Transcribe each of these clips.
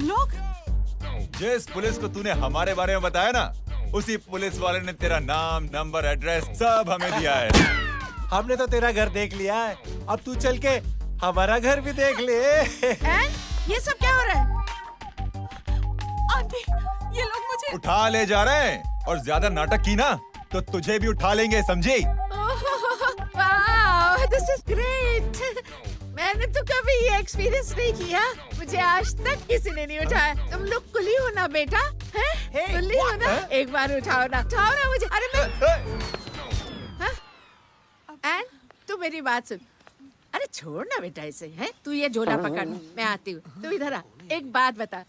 लोग? जिस पुलिस को तूने हमारे बारे में बताया ना, उसी पुलिस वाले ने तेरा नाम, नंबर, एड्रेस सब हमें दिया है। हमने तो तेरा घर देख लिया है, अब तू चल के हमारा घर भी देख ले। ये सब क्या हो रहा है? आंटी, ये लोग मुझे उठा ले जा रहे हैं और ज्यादा नाटक की ना तो तुझे भी उठा लेंगे, समझी? वाह, दिस इज ग्रेट। मैंने तो कभी ये एक्सपीरियंस नहीं किया, मुझे आज तक किसी ने नहीं उठाया। तुम लोग कुली हो ना बेटा, हैं? कुली हो ना? एक बार उठाओ ना मुझे। अरे मैं एंड तू मेरी बात सुन। अरे छोड़ ना बेटा इसे, हैं? तू ये झोला पकड़, मैं आती हूँ। तू इधर आ। एक बात बता,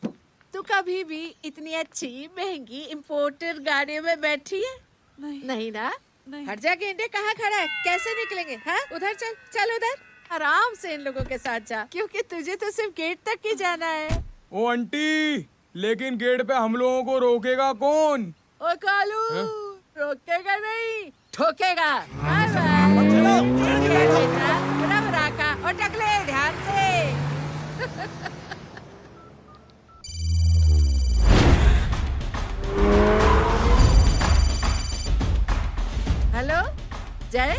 तू कभी भी इतनी अच्छी महंगी इम्पोर्टेड गाड़ी में बैठी है? नहीं ना? नहीं। हट जा गेंडे, कहाँ खड़ा है? कैसे निकलेंगे? हाँ, उधर चल उधर। आराम से इन लोगों के साथ जा, क्योंकि तुझे तो सिर्फ गेट तक ही जाना है। ओ आंटी, लेकिन गेट पे हम लोगों को रोकेगा कौन? ओ कालू, रोकेगा नहीं, ठोकेगा। बराबर का और टकले ध्यान से। हेलो जय,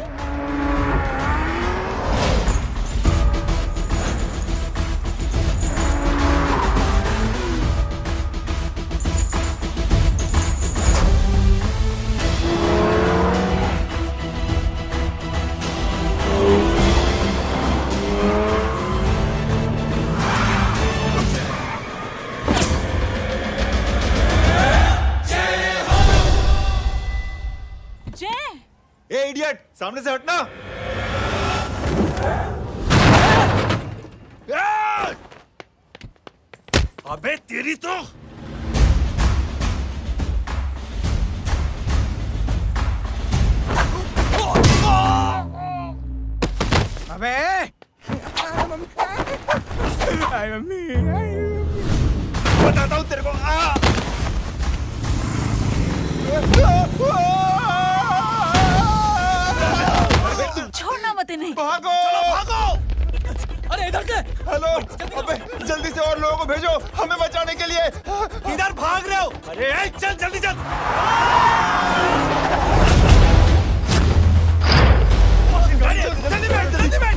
ए इडियट, सामने से हटना। अबे तेरी तो अबे आई मम्मी, बताता हूँ तेरे को। छोड़ना मत इन्हें। भागो, चलो भागो। अरे इधर से। हेलो, अबे जल्दी से और लोगों को भेजो हमें बचाने के लिए। इधर भाग रहे हो? अरे चल जल्दी चल। जल्दी बैठ, जल्दी बैठ।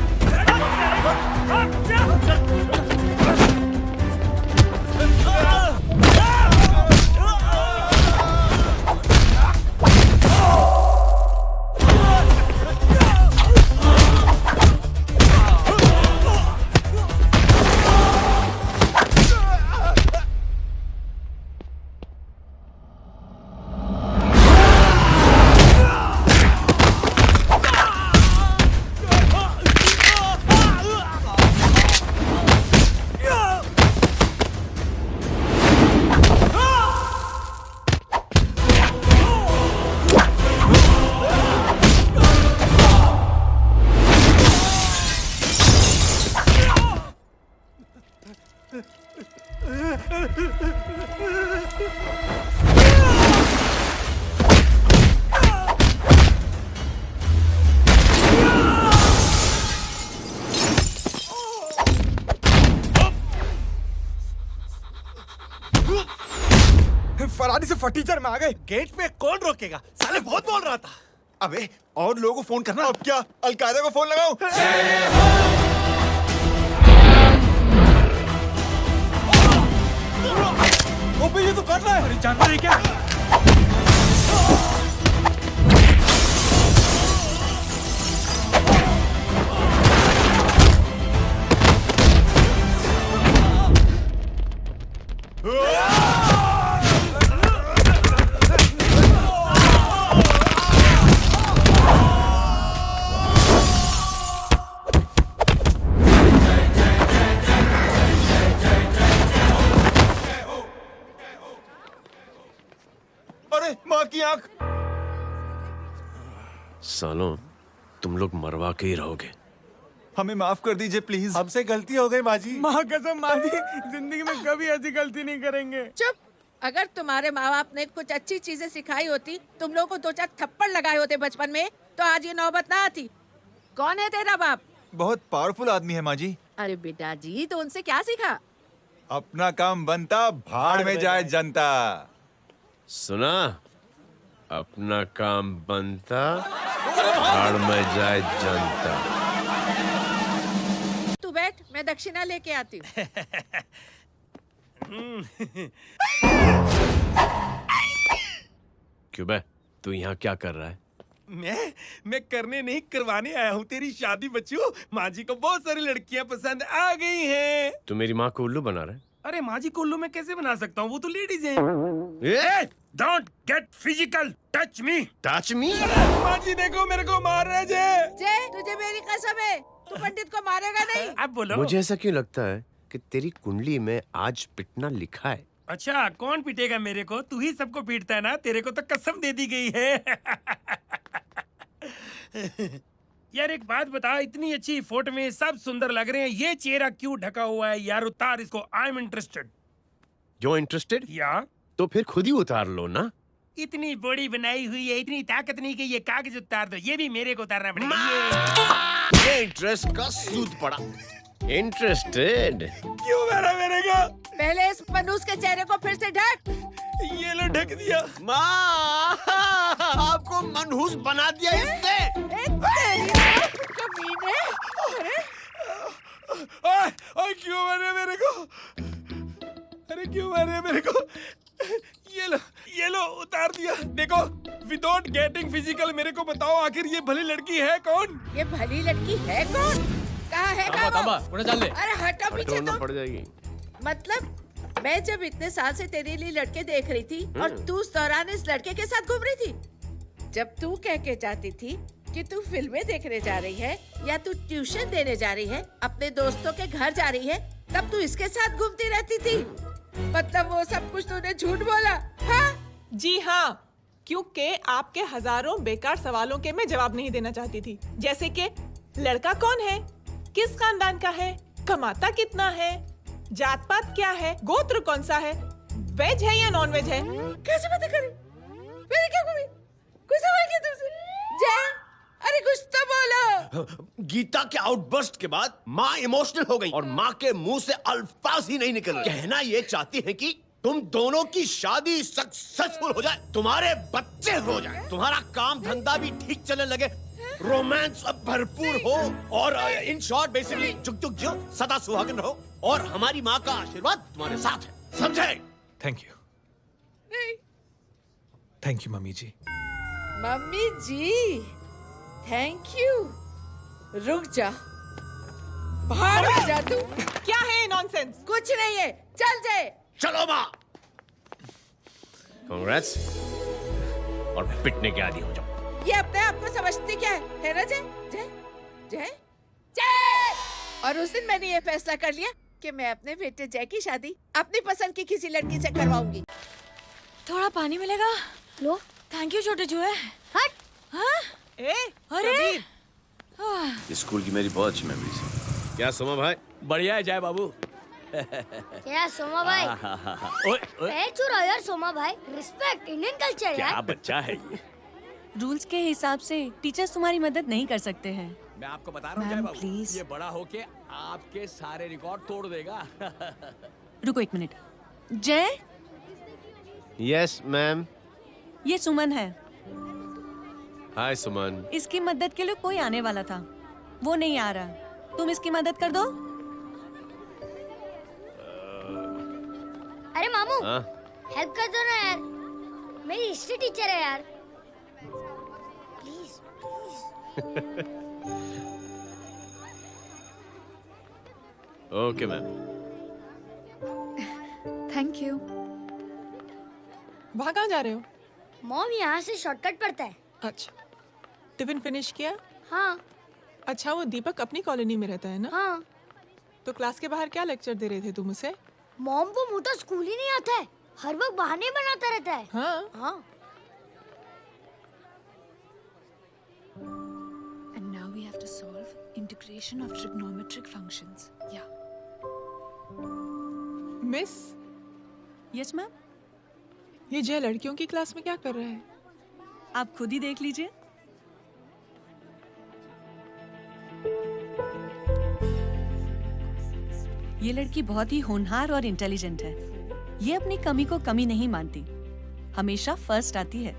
फरारी से फटीचर में आ गए। गेट पे कौन रोकेगा? साले बहुत बोल रहा था। अबे और लोगों को फोन करना। अब क्या अलकायदा को फोन लगाऊं? अबे ये तो कर रहा है। अरे जानवर है क्या? अरे माँ की आंख। सालों, तुम लोग मरवा के ही रहोगे। हमें माफ कर दीजिए प्लीज। हमसे गलती हो गई माजी। माँ कसम माँ जी, जिंदगी में कभी ऐसी गलती नहीं करेंगे। चुप। अगर तुम्हारे माँ बाप ने कुछ अच्छी चीजें सिखाई होती, तुम लोगों को 2-4 थप्पड़ लगाए होते बचपन में, तो आज ये नौबत ना आती। कौन है तेरा बाप? बहुत पावरफुल आदमी है माँ जी। अरे बेटा जी, तो उनसे क्या सीखा? अपना काम बनता, भाड़ में जाए जनता। सुना? अपना काम बनता, भाड़ में जाए जनता। तू बैठ, मैं दक्षिणा लेके आती हूँ। क्यों बे? तू यहाँ क्या कर रहा है? मैं करने नहीं करवाने आया हूँ तेरी शादी बच्चू। माँ जी को बहुत सारी लड़कियाँ पसंद आ गई हैं। तू मेरी माँ को उल्लू बना रहा है? अरे माँ जी को उल्लू मैं कैसे बना सकता हूँ, वो तो लेडीज हैं। Don't get physical, touch me. Touch me? माँ जी देखो मेरे को मार रहे जय। जय, तुझे मेरी कसम है, तू पंडित को मारेगा नहीं। अब बोलो। मुझे ऐसा क्यों लगता है कि तेरी कुंडली में आज पिटना लिखा है? अच्छा, कौन पीटेगा मेरे को? तू ही सबको पीटता है ना, तेरे को तो कसम दे दी गई है। यार एक बात बता, इतनी अच्छी फोटो में सब सुंदर लग रहे हैं, ये चेहरा क्यों ढका हुआ है? यार उतार इसको, आई एम इंटरेस्टेड। जो इंटरेस्टेड? या तो फिर खुद ही उतार लो ना। इतनी बॉडी बनाई हुई है, इतनी ताकत नहीं कि ये कागज उतार दो, ये भी मेरे को उतारना पड़ेगा। ये इंटरेस्ट का सूद पड़ा। इंटरेस्टेड? क्यों मारा मेरे को? पहले इस मनूस के चेहरे को फिर से ढक। ये लो ढक दिया। माँ, आपको मनहूस बना दिया इसने। कमीने। ओए क्यों मारे मेरे को? अरे क्यों मारे मेरे को? ये लो उतार दिया। देखो, विदाउट गेटिंग फिजिकल मेरे को बताओ आखिर ये भली लड़की है कौन? ये भली लड़की है कौन? कहाँ है वो? अरे हटो पीछे ढूंढना तो। पड़ जाएगी। मतलब मैं जब इतने साल से तेरे लिए लड़के देख रही थी और तू उस दौरान इस लड़के के साथ घूम रही थी। जब तू कह के जाती थी कि तू फिल्में देखने जा रही है या तू ट्यूशन देने जा रही है, अपने दोस्तों के घर जा रही है, तब तू इसके साथ घूमती रहती थी। मतलब वो सब कुछ तूने झूठ बोला? हाँ? जी हाँ, क्योंकि आपके हजारों बेकार सवालों के मैं जवाब नहीं देना चाहती थी। जैसे कि लड़का कौन है, किस खानदान का है, कमाता कितना है, जात पात क्या है, गोत्र कौन सा है, वेज है या नॉन वेज है। कैसे पता करी? मैंने क्या करी? कोई सवाल किया तुमसे? जय, अरे कुछ तो बोलो। गीता के आउटबर्स्ट के बाद माँ इमोशनल हो गई और माँ के मुंह से अल्फाज ही नहीं निकल रहे। कहना ये चाहती है कि तुम दोनों की शादी सक्सेसफुल हो जाए, तुम्हारे बच्चे हो जाए, तुम्हारा काम धंधा भी ठीक चलने लगे, रोमांस अब भरपूर हो और इन शॉर्ट बेसिकली जुग जुग जियो, सदा सुहागन रहो और हमारी माँ का आशीर्वाद तुम्हारे साथ है। समझे? Thank you. Thank you mummy ji. Mummy ji, thank you. रुक जा, बाहर आ जा तू। क्या है नॉनसेंस? कुछ नहीं है, चल जाए। चलो माँ। कांग्रेस और पिटने के आदी हो जाओ। ये अपने आप को समझती क्या है ना जय? जय जय जय। और उस दिन मैंने ये फैसला कर लिया कि मैं अपने बेटे जय की शादी अपनी पसंद की किसी लड़की से करवाऊंगी। थोड़ा पानी मिलेगा? लो। थैंक यू छोटे जुए। हट। हाँ? ए, अरे स्कूल की मेरी बहुत अच्छी मेमोरीज है। क्या सोमा भाई? बढ़िया है जय बाबू। क्या सोमा भाई? पैर छू रहा यार सोमा भाई, रिस्पेक्ट इंडियन कल्चर यार। क्या बच्चा है ये? रूल्स के हिसाब से टीचर्स तुम्हारी मदद नहीं कर सकते हैं। मैं आपको बता रहा हूँ जय मैम, बाबू, प्लीज। ये बड़ा होके आपके सारे रिकॉर्ड तोड़ देगा। रुको एक मिनट। जय, यस मैम। ये सुमन है। हाय सुमन। इसकी मदद के लिए कोई आने वाला था, वो नहीं आ रहा। तुम इसकी मदद कर दो। अरे मामू, हाँ? हेल्प कर दो ना यार, मेरी हिस्ट्री टीचर है यार, please please. Okay ma'am. Thank you. वहाँ कहाँ जा रहे हो? मॉम यहाँ से शॉर्टकट पड़ता है। अच्छा, टिफिन फिनिश किया? हाँ अच्छा, वो दीपक अपनी कॉलोनी में रहता है ना? हाँ। तो क्लास के बाहर क्या लेक्चर दे रहे थे तुम उसे? मॉम को मुँह तो स्कूल ही नहीं आता है, हर वक्त बहाने बनाता रहता है। हाँ। हाँ। And now we have to solve integration of trigonometric functions. Yeah. Miss, Yes, ma'am. ये जय लड़कियों की क्लास में क्या कर रहा है? आप खुद ही देख लीजिए। ये लड़की बहुत ही होनहार और इंटेलिजेंट है। ये अपनी कमी को कमी नहीं मानती, हमेशा फर्स्ट आती है।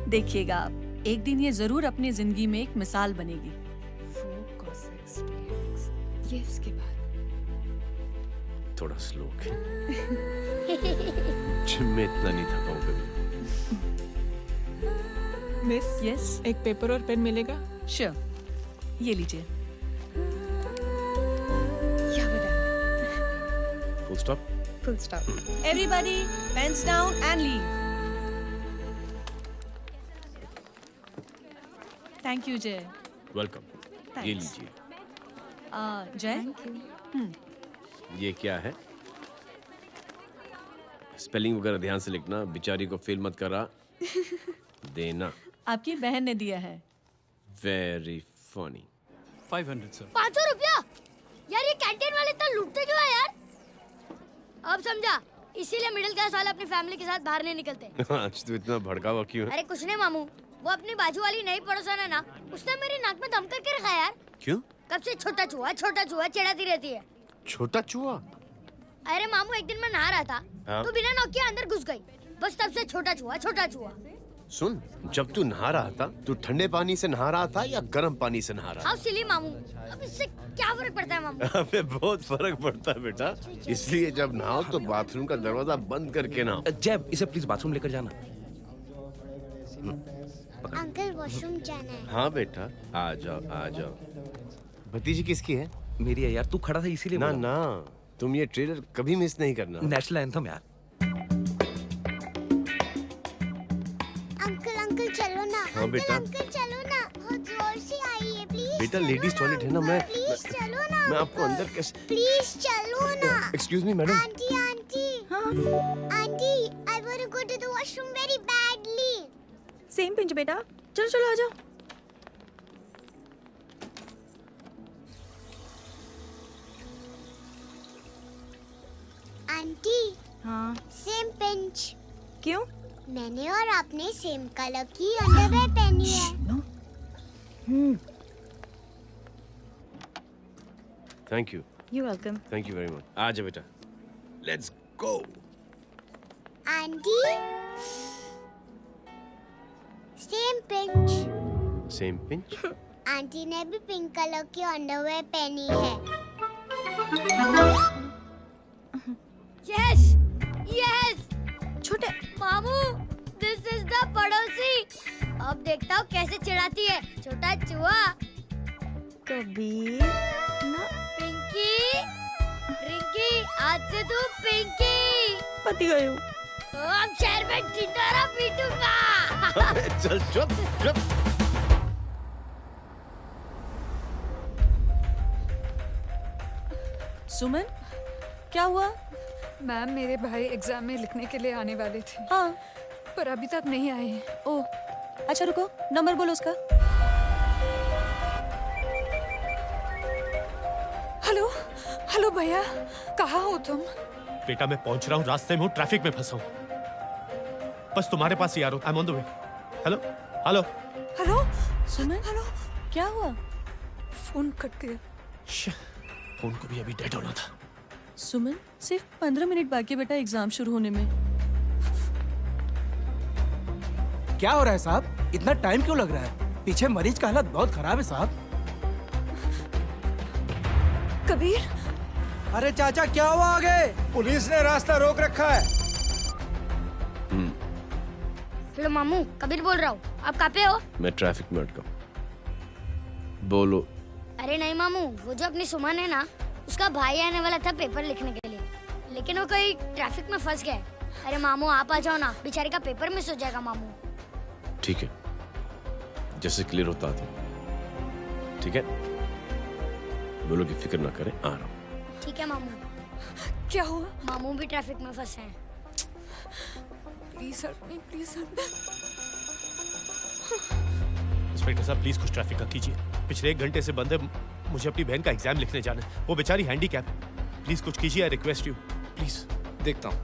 देखिएगा आप, एक दिन ये जरूर अपनी जिंदगी में एक मिसाल बनेगी। 4 cos x dx। ये उसके बाद थोड़ा स्लो जिम में इतना नहीं थका हूं कभी। मिस, यस, एक पेपर और पेन मिलेगा? श्योर, ये लीजिए। क्या बता? Full stop. Full stop. Everybody pens down and leave. Thank you Jay. Welcome. ये Thanks. लीजिए। जय, ये क्या है? स्पेलिंग वगैरह ध्यान से लिखना, बेचारी को फेल मत करा देना। आपकी बहन ने दिया है। Very funny. 500 सर। 500 रुपया? यार ये कैंटीन वाले इतना लूटते क्यों है यार? अब समझा, इसीलिए मिडिल क्लास वाले अपनी फैमिली के साथ बाहर नहीं निकलते। आज तो इतना भड़का हुआ क्यों है? अरे कुछ नहीं मामू, वो अपनी बाजू वाली नई पड़ोसन है ना, उसने मेरी नाक में दम करके रखा यार। क्यों? कब से छोटा चूहा चिढ़ाती रहती है। छोटा चूहा? अरे मामू, एक दिन मैं नहा रहा था, हाँ? तो बिना नॉक के अंदर घुस गई। बस तब से छोटा चूहा। सुन, जब तू नहा रहा था, तू ठंडे पानी से नहा रहा था या गर्म पानी से नहा रहा हाउ सिली मामू, अब इससे क्या फर्क पड़ता है मामू? था? अबे बहुत फर्क पड़ता है बेटा, इसलिए जब नहाओ तो बाथरूम का दरवाजा बंद करके नहाओ। जय, इसे प्लीज बाथरूम लेकर जाना। अंकल वॉशरूम जाना है। हाँ बेटा, आ जाओ आ जाओ। भतीजी किसकी है? मेरी है यार, तू खड़ा था इसीलिए ना बोला। ना, तुम ये ट्रेलर कभी मिस नहीं करना। नेशनल एंथम यार। अंकल चलो ना। हाँ बेटा। अंकल चलो ना, बहुत जोर से आई है, प्लीज। बेटा लेडीज टॉयलेट है ना, प्लीज चलो ना। मैं आपको अंदर कैसे? प्लीज चलो ना। Excuse me madam. Aunty I want to go to the washroom very badly. Same pinch बेटा, चलो आ जाओ। आंटी, हाँ, सेम पिंच। क्यों? मैंने और आपने सेम कलर की अंडरवेयर पहनी है। Thank you. You welcome. Thank you very much. आ जा बेटा, let's go. Aunty, same pinch. Same pinch? Aunty ने भी पिंक कलर की अंडरवेयर पहनी है। Yes yes. छोटे मामू, दिस इज द पड़ोसी। अब देखता हूँ कैसे चिढ़ाती है छोटा चूहा। कबीर ना पिंकी, रिंकी, आज से तू पिंकी। पति गए हो। अब शहर में टिंडोरा पीटूंगा। चल चुप चुप। सुमन, क्या हुआ? मैम, मेरे भाई एग्जाम में लिखने के लिए आने वाले थे, हाँ, पर अभी तक नहीं आए। ओ, अच्छा रुको, नंबर बोलो उसका। हेलो भैया, कहाँ हो तुम? बेटा मैं पहुंच रहा हूँ, रास्ते में हूँ, ट्रैफिक में फंसा हूँ। बस तुम्हारे पास ही आ रहा हूँ। I am on the way. Hello hello hello Suman, hello, क्या हुआ? फोन कट गया। फोन को भी अभी डेड होना था। सुमन, सिर्फ 15 मिनट बाकी है बेटा एग्जाम शुरू होने में। क्या हो रहा है साहब? इतना टाइम क्यों लग रहा है? पीछे मरीज का हालत बहुत खराब है साहब। कबीर, अरे चाचा क्या हुआ आगे? पुलिस ने रास्ता रोक रखा है। हेलो मामू, कबीर बोल रहा हूँ। आप कहाँ पे हो? मैं ट्रैफिक में अटका। बोलो। अरे नहीं मामू, वो जो अपनी सुमन है ना, उसका भाई आने वाला था पेपर लिखने के लिए, लेकिन वो कहीं ट्रैफिक में फंस गया। अरे मामू आप आ जाओ ना, बेचारे का पेपर मिस हो जाएगा मामू। ठीक है, जैसे क्लियर होता था। ठीक है, बोलो कि फिक्र ना करें, आ रहा हूँ। ठीक है मामू। क्या हुआ? मामू भी ट्रैफिक में फंसे हैं। Please help me, please help me. Inspector साहब प्लीज कुछ ट्रैफिक का कीजिए। पिछले 1 घंटे से बंद है, मुझे अपनी बहन का एग्जाम लिखने जाना है। वो बेचारी हैंडीकैप है। प्लीज कुछ कीजिए, आई रिक्वेस्ट यू प्लीज। देखता हूँ।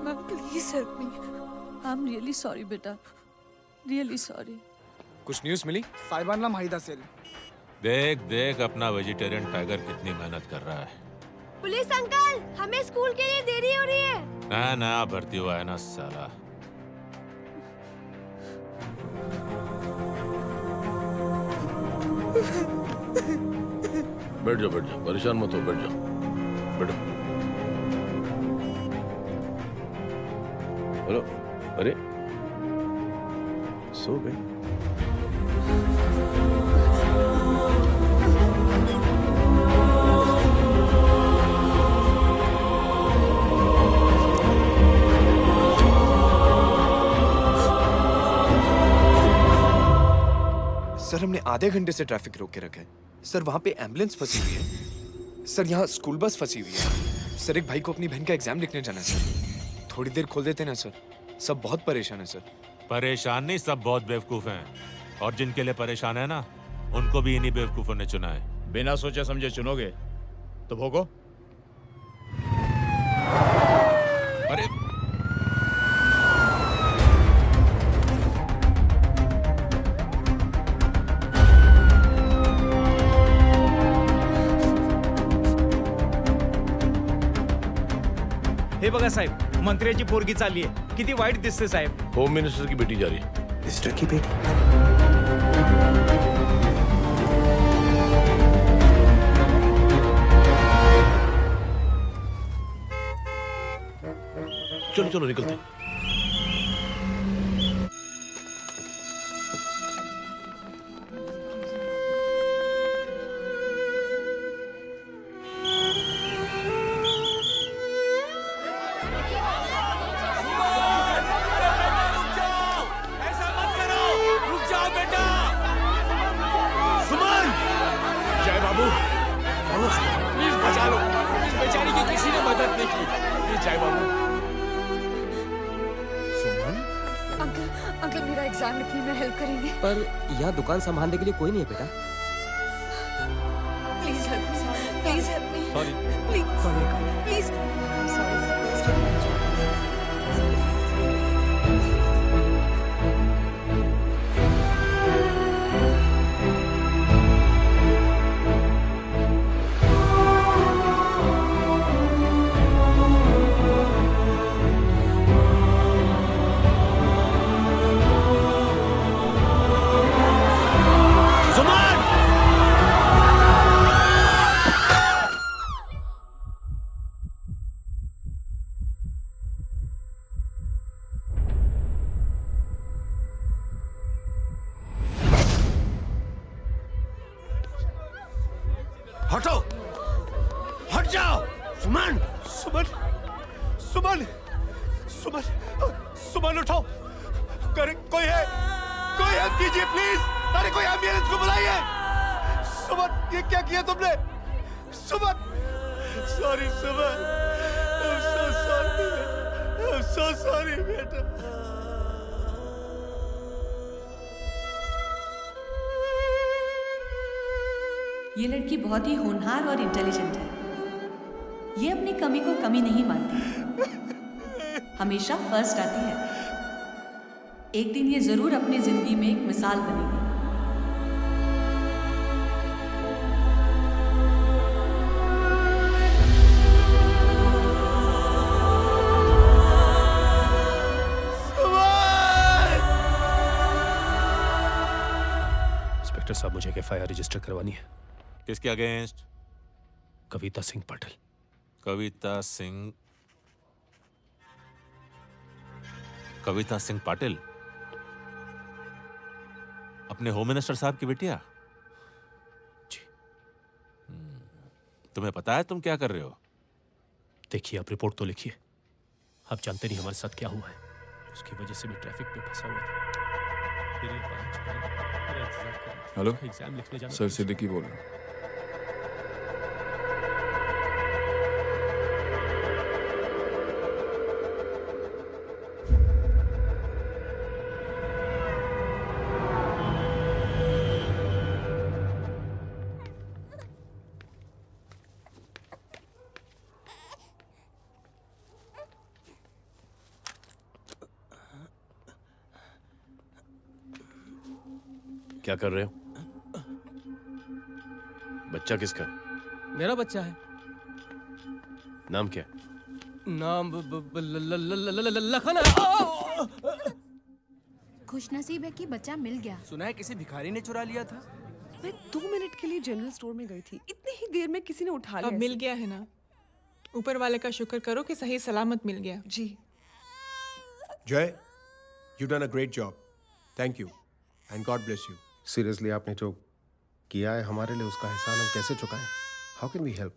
Ma'am please help me. I am really sorry बेटा, रियली सॉरी। कुछ न्यूज़ मिली? साहिबाना माहिदा सेल। देख देख अपना वेजिटेरियन टाइगर कितनी मेहनत कर रहा है। पुलिस अंकल, हमें स्कूल के लिए देरी हो रही है। नया नया भर्ती हुआ है ना साला। बैठ जाओ, परेशान मत हो, बैठ जाओ, बैठो। हेलो, अरे सो गए? सर हमने आधे घंटे से ट्रैफिक रोक के रखा है। सर वहाँ पे एम्बुलेंस फंसी हुई है। सर यहाँ स्कूल बस फंसी हुई है। सर एक भाई को अपनी बहन का एग्जाम लिखने जाना है सर। थोड़ी देर खोल देते ना सर। सब बहुत परेशान है सर। परेशान नहीं, सब बहुत बेवकूफ हैं। और जिनके लिए परेशान है ना, उनको भी इन्हीं बेवकूफों ने चुना है। बिना सोचे समझे चुनोगे तो भोगो। अरे हे बघा साहेब, मंत्र्याची पोरगी चालली आहे. किती वाईट दिसते साहेब. होम मिनिस्टर की बेटी जा रही है। मिनिस्टर की बेटी? चलो चलो निकलते हैं। अंकल मेरा एग्जाम लिखने में हेल्प करेंगे? पर यहाँ दुकान संभालने के लिए कोई नहीं है बेटा। Please help me, please help me. Sorry. Please sorry, please. हटो, हट जाओ। सुमन, सुमन, सुमन, सुमन, सुमन उठो। कोई है? कोई हेल्प कीजिए प्लीज। अरे कोई एम्बुलेंस को बुलाइए। सुमन, ये क्या किया तुमने? Suman, sorry Suman, I'm so sorry, I'm so sorry बेटा। ये लड़की बहुत ही होनहार और इंटेलिजेंट है। ये अपनी कमी को कमी नहीं मानती, हमेशा फर्स्ट आती है। एक दिन ये जरूर अपनी जिंदगी में एक मिसाल बनेगी। इंस्पेक्टर साहब, मुझे एफआईआर रजिस्टर करवानी है। किसके अगेंस्ट? कविता सिंह पाटिल। कविता सिंह पाटिल अपने होम मिनिस्टर साहब की बेटिया? जी। तुम्हें पता है तुम क्या कर रहे हो? देखिए, आप रिपोर्ट तो लिखिए। आप जानते नहीं हमारे साथ क्या हुआ है। उसकी वजह से मैं ट्रैफिक पे फंसा हुआ था। फिर ये हेलो एग्जाम लिखने जाना। सर सिद्दीकी बोल रहा हूँ। क्या कर रहे हो? बच्चा किसका? मेरा बच्चा है। नाम क्या? नाम लखन है। खुशनसीब है कि बच्चा मिल गया। सुना है किसी भिखारी ने चुरा लिया था। मैं 2 मिनट के लिए जनरल स्टोर में गई थी, इतनी ही देर में किसी ने उठा लिया। अब मिल गया है ना, ऊपर वाले का शुक्र करो कि सही सलामत मिल गया। जी। जय, you done a great job. Thank you and God bless you. Seriously आपने जो किया है हमारे लिए, उसका एहसान हम कैसे चुकाएं? How can we help?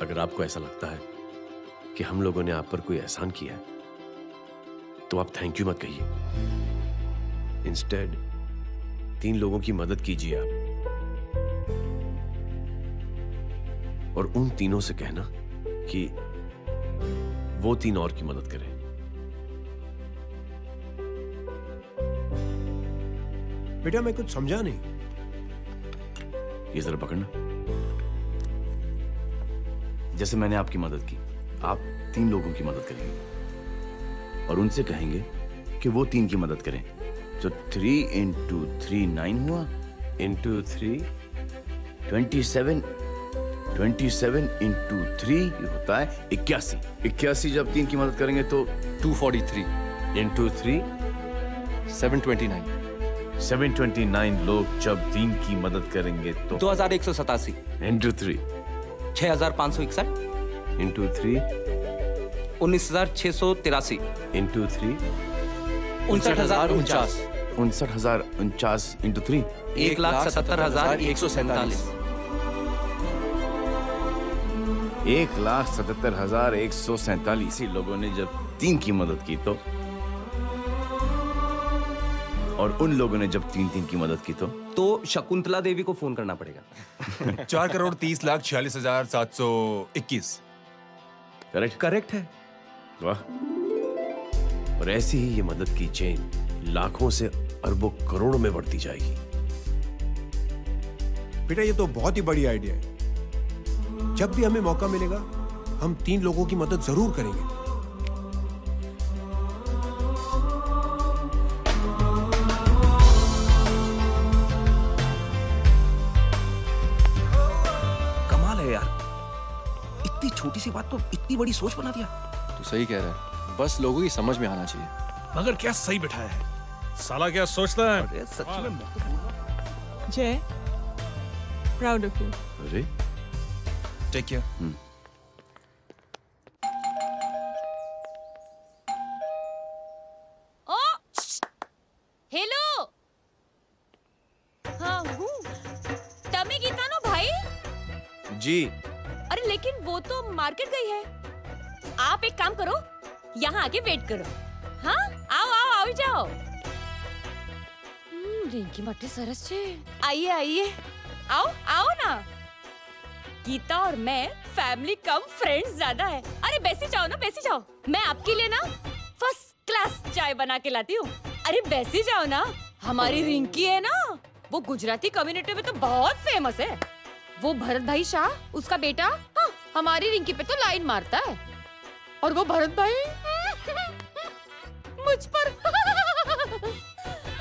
अगर आपको ऐसा लगता है कि हम लोगों ने आप पर कोई एहसान किया है तो आप थैंक यू मत कहिए। इंस्टेड 3 लोगों की मदद कीजिए आप, और उन तीनों से कहना कि वो 3 और की मदद करें। बेटा मैं कुछ समझा नहीं। ये जरा पकड़ना। जैसे मैंने आपकी मदद की, आप 3 लोगों की मदद करेंगे और उनसे कहेंगे कि वो 3 की मदद करें। तो 3 into 3 9 हुआ, into 3 27, 27 into 3 ये होता है 81। 81 जब 3 की मदद करेंगे तो 243 into 3 729 729 लोग जब 3 की मदद करेंगे तो 2187 into 3 6561 into 3 19683 into 3 59049 59049 into 3 1,77,147 1,77,147 लोगों ने जब 3 की मदद की तो, और उन लोगों ने जब 3 की मदद की तो शकुंतला देवी को फोन करना पड़ेगा। 4,30,46,721। करेक्ट है। वाह। और ऐसी ही ये मदद की चेन लाखों से अरबों करोड़ों में बढ़ती जाएगी। बेटा ये तो बहुत ही बड़ी आइडिया है। जब भी हमें मौका मिलेगा हम 3 लोगों की मदद जरूर करेंगे। कमाल है यार, इतनी छोटी सी बात को इतनी बड़ी सोच बना दिया। तू सही कह रहा है, बस लोगों की समझ में आना चाहिए। मगर क्या सही बिठाया है, साला क्या सोचता है। सच में जय, प्राउड ऑफ यू। अरे टेक केयर। ओ हेलो, हाँ हूँ तमे गीता नो भाई जी। अरे लेकिन वो तो मार्केट गई है। आप एक काम करो, यहाँ आके वेट करो। हाँ आओ आओ आओ जाओ। रिंकी मट्टी सरस छे। आइए आइए, आओ आओ ना। गीता और मैं फैमिली कम फ्रेंड्स ज्यादा है। अरे बैसी जाओ ना, बैसी जाओ। मैं आपके लिए ना फर्स्ट क्लास चाय बना के लाती हूँ। अरे बैसी जाओ ना। हमारी रिंकी है ना, वो गुजराती कम्युनिटी में तो बहुत फेमस है। वो भरत भाई शाह, उसका बेटा, हाँ, हमारी रिंकी पे तो लाइन मारता है। और वो भरत भाई मुझ पर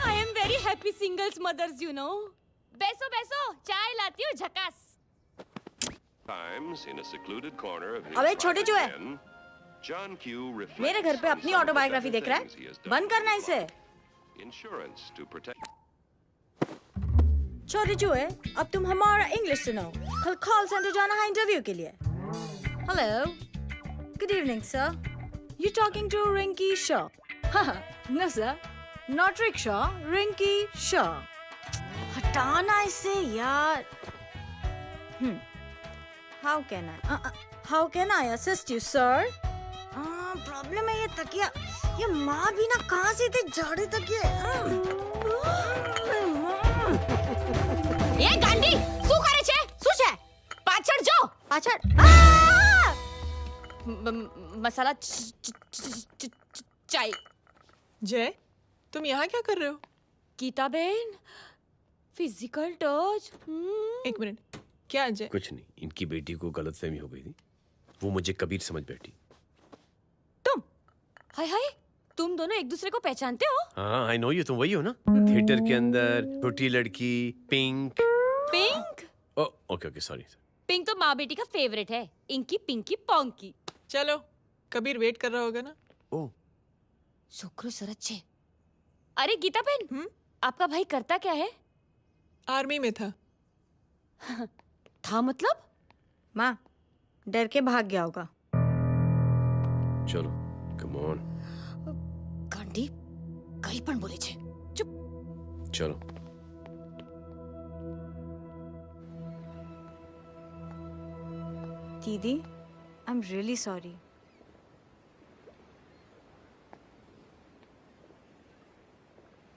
I am very happy singles mothers you know. बैसो बैसो, चाय लाती हूँ झकास। अबे छोटे चूहे, मेरे घर पे अपनी ऑटोबायोग्राफी देख रहा है? बंद करना इसे। छोटे चूहे, अब तुम हमारा इंग्लिश सुनो। कल कॉल सेंटर जाना है इंटरव्यू के लिए। Hello, good evening sir, you talking to Rinki Shaw? No sir, not rickshaw, Rinki Shaw. हटाना इसे यार। How can I assist you, sir? Problem है ये तकिया, ये माँ भी ना कहाँ से इतने जाड़े तकिए। ये गांडी, શું કરે છે? શું છે? પાછળ જો, પાછળ। मसाला चाय। जय, तुम यहाँ क्या कर रहे हो? गीता बहन, फिजिकल टच। एक मिनट, क्या जय? कुछ नहीं, इनकी बेटी को गलतफहमी हो गई थी, वो मुझे कबीर समझ बैठी। हाय हाय, तुम दोनों एक दूसरे को पहचानते हो? हाँ, आई नो यू, तुम वही हो ना? थिएटर के अंदर छोटी लड़की pink. Pink? Okay okay, sorry. Pink तो माँ बेटी का फेवरेट है। Inky pinky ponky. चलो, कबीर वेट कर रहा होगा ना? ओह, शुक्र सरच्चे। अरे गीता बहन, आपका भाई करता क्या है? आर्मी में था। था मतलब? माँ, डर के भाग गया होगा। चलो, कम ऑन। गांडी, कहीं पण बोले छे। चुप। चलो। दीदी, I am really sorry.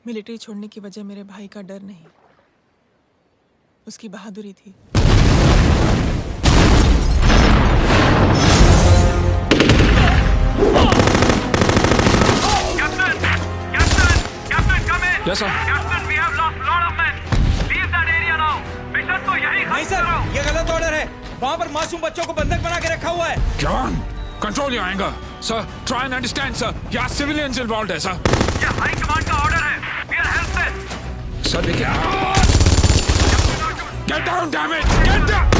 Military छोड़ने की वजह मेरे भाई का डर नहीं, उसकी बहादुरी थी। Yes, sir. Captain, we have lost lot of men. Leave that area now. Mission तो यही खत्म नहीं सर, ये गलत ऑर्डर है। वहाँ पर मासूम बच्चों को बंधक बना के रखा हुआ है। John, control your anger. Sir, try and understand, sir. यहाँ civilians involved है, sir. ये हाई कमांड का ऑर्डर है. We are helpless. Sir, देखिए. Get down, damn it! Get down!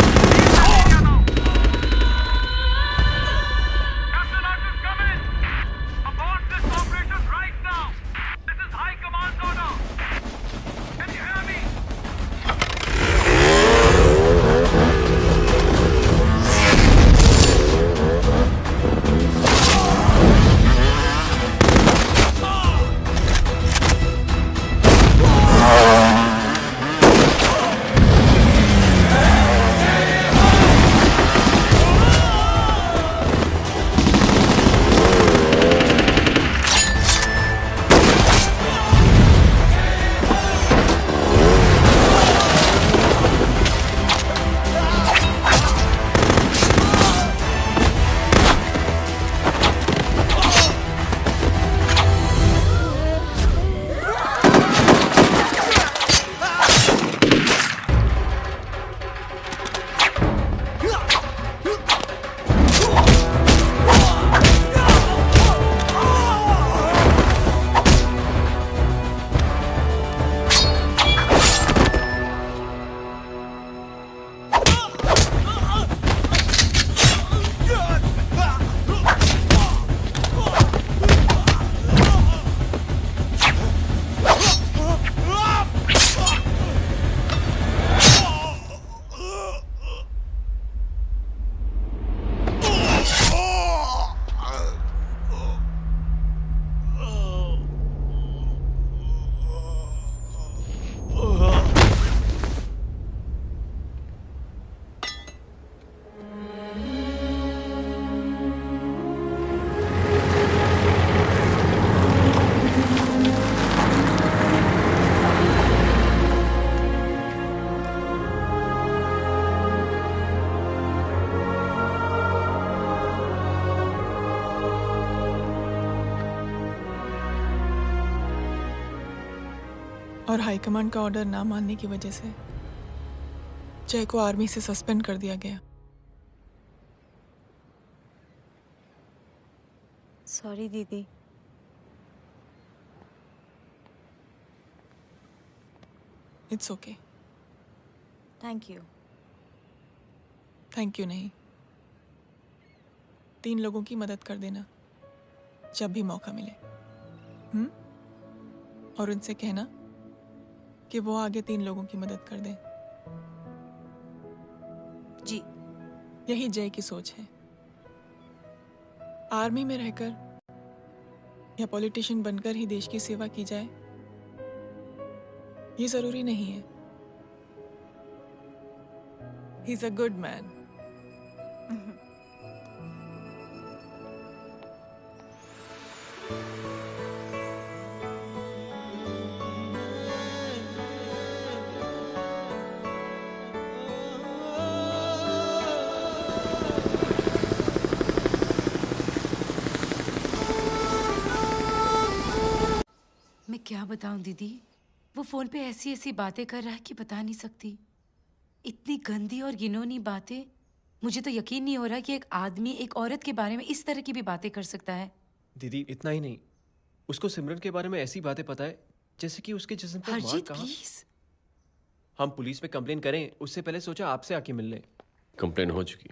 और हाईकमांड का ऑर्डर ना मानने की वजह से जय को आर्मी से सस्पेंड कर दिया गया। सॉरी दीदी। It's okay. Thank you. Thank you नहीं, 3 लोगों की मदद कर देना जब भी मौका मिले। और उनसे कहना कि वो आगे 3 लोगों की मदद कर दें। जी। यही जय की सोच है। आर्मी में रहकर या पॉलिटिशियन बनकर ही देश की सेवा की जाए, ये जरूरी नहीं है। He is a good man. मैं क्या बताऊं दीदी, वो फोन पे ऐसी ऐसी बातें कर रहा है कि बता नहीं सकती। इतनी गंदी और घिनौनी बातें मुझे तो यकीन नहीं हो रहा कि एक आदमी एक औरत के बारे में इस तरह की भी बातें कर सकता है। दीदी इतना ही नहीं, उसको सिमरन के बारे में ऐसी बातें पता है जैसे कि उसके जिस्म पर मार हरजीत कहाँ। प्लीज। हम पुलिस में कंप्लेन करें उससे पहले सोचा आपसे आके मिल लें। कंप्लेन हो चुकी।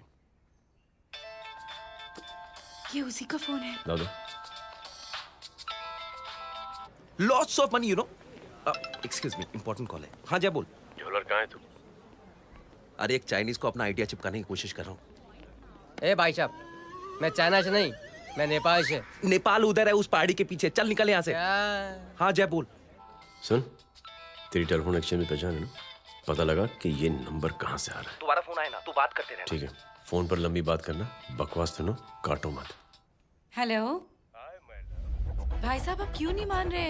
ये उसी का फोन है। दादा lots of money, you know. Excuse me, important call है। हाँ जय बोल। ज्वेलर कहाँ है तू? अरे एक चाइनीज को अपना आइडिया चिपकाने की कोशिश कर रहा हूँ। ए भाई साहब, मैं चाइना से नहीं, मैं नेपाल से। नेपाल उधर है उस पहाड़ी के पीछे, चल निकल यहाँ से। हाँ जय बोल। सुन, तेरी टेलीफोन एक्सचेंज में पहचान है ना? पता लगा कि ये नंबर कहाँ से आ रहा है। तुम्हारा फोन आए ना, तू बात करते रहे। ठीक है, फोन पर लंबी बात करना, बकवास सुनो, काटो मत। हेलो भाई साहब, आप क्यों नहीं मान रहे?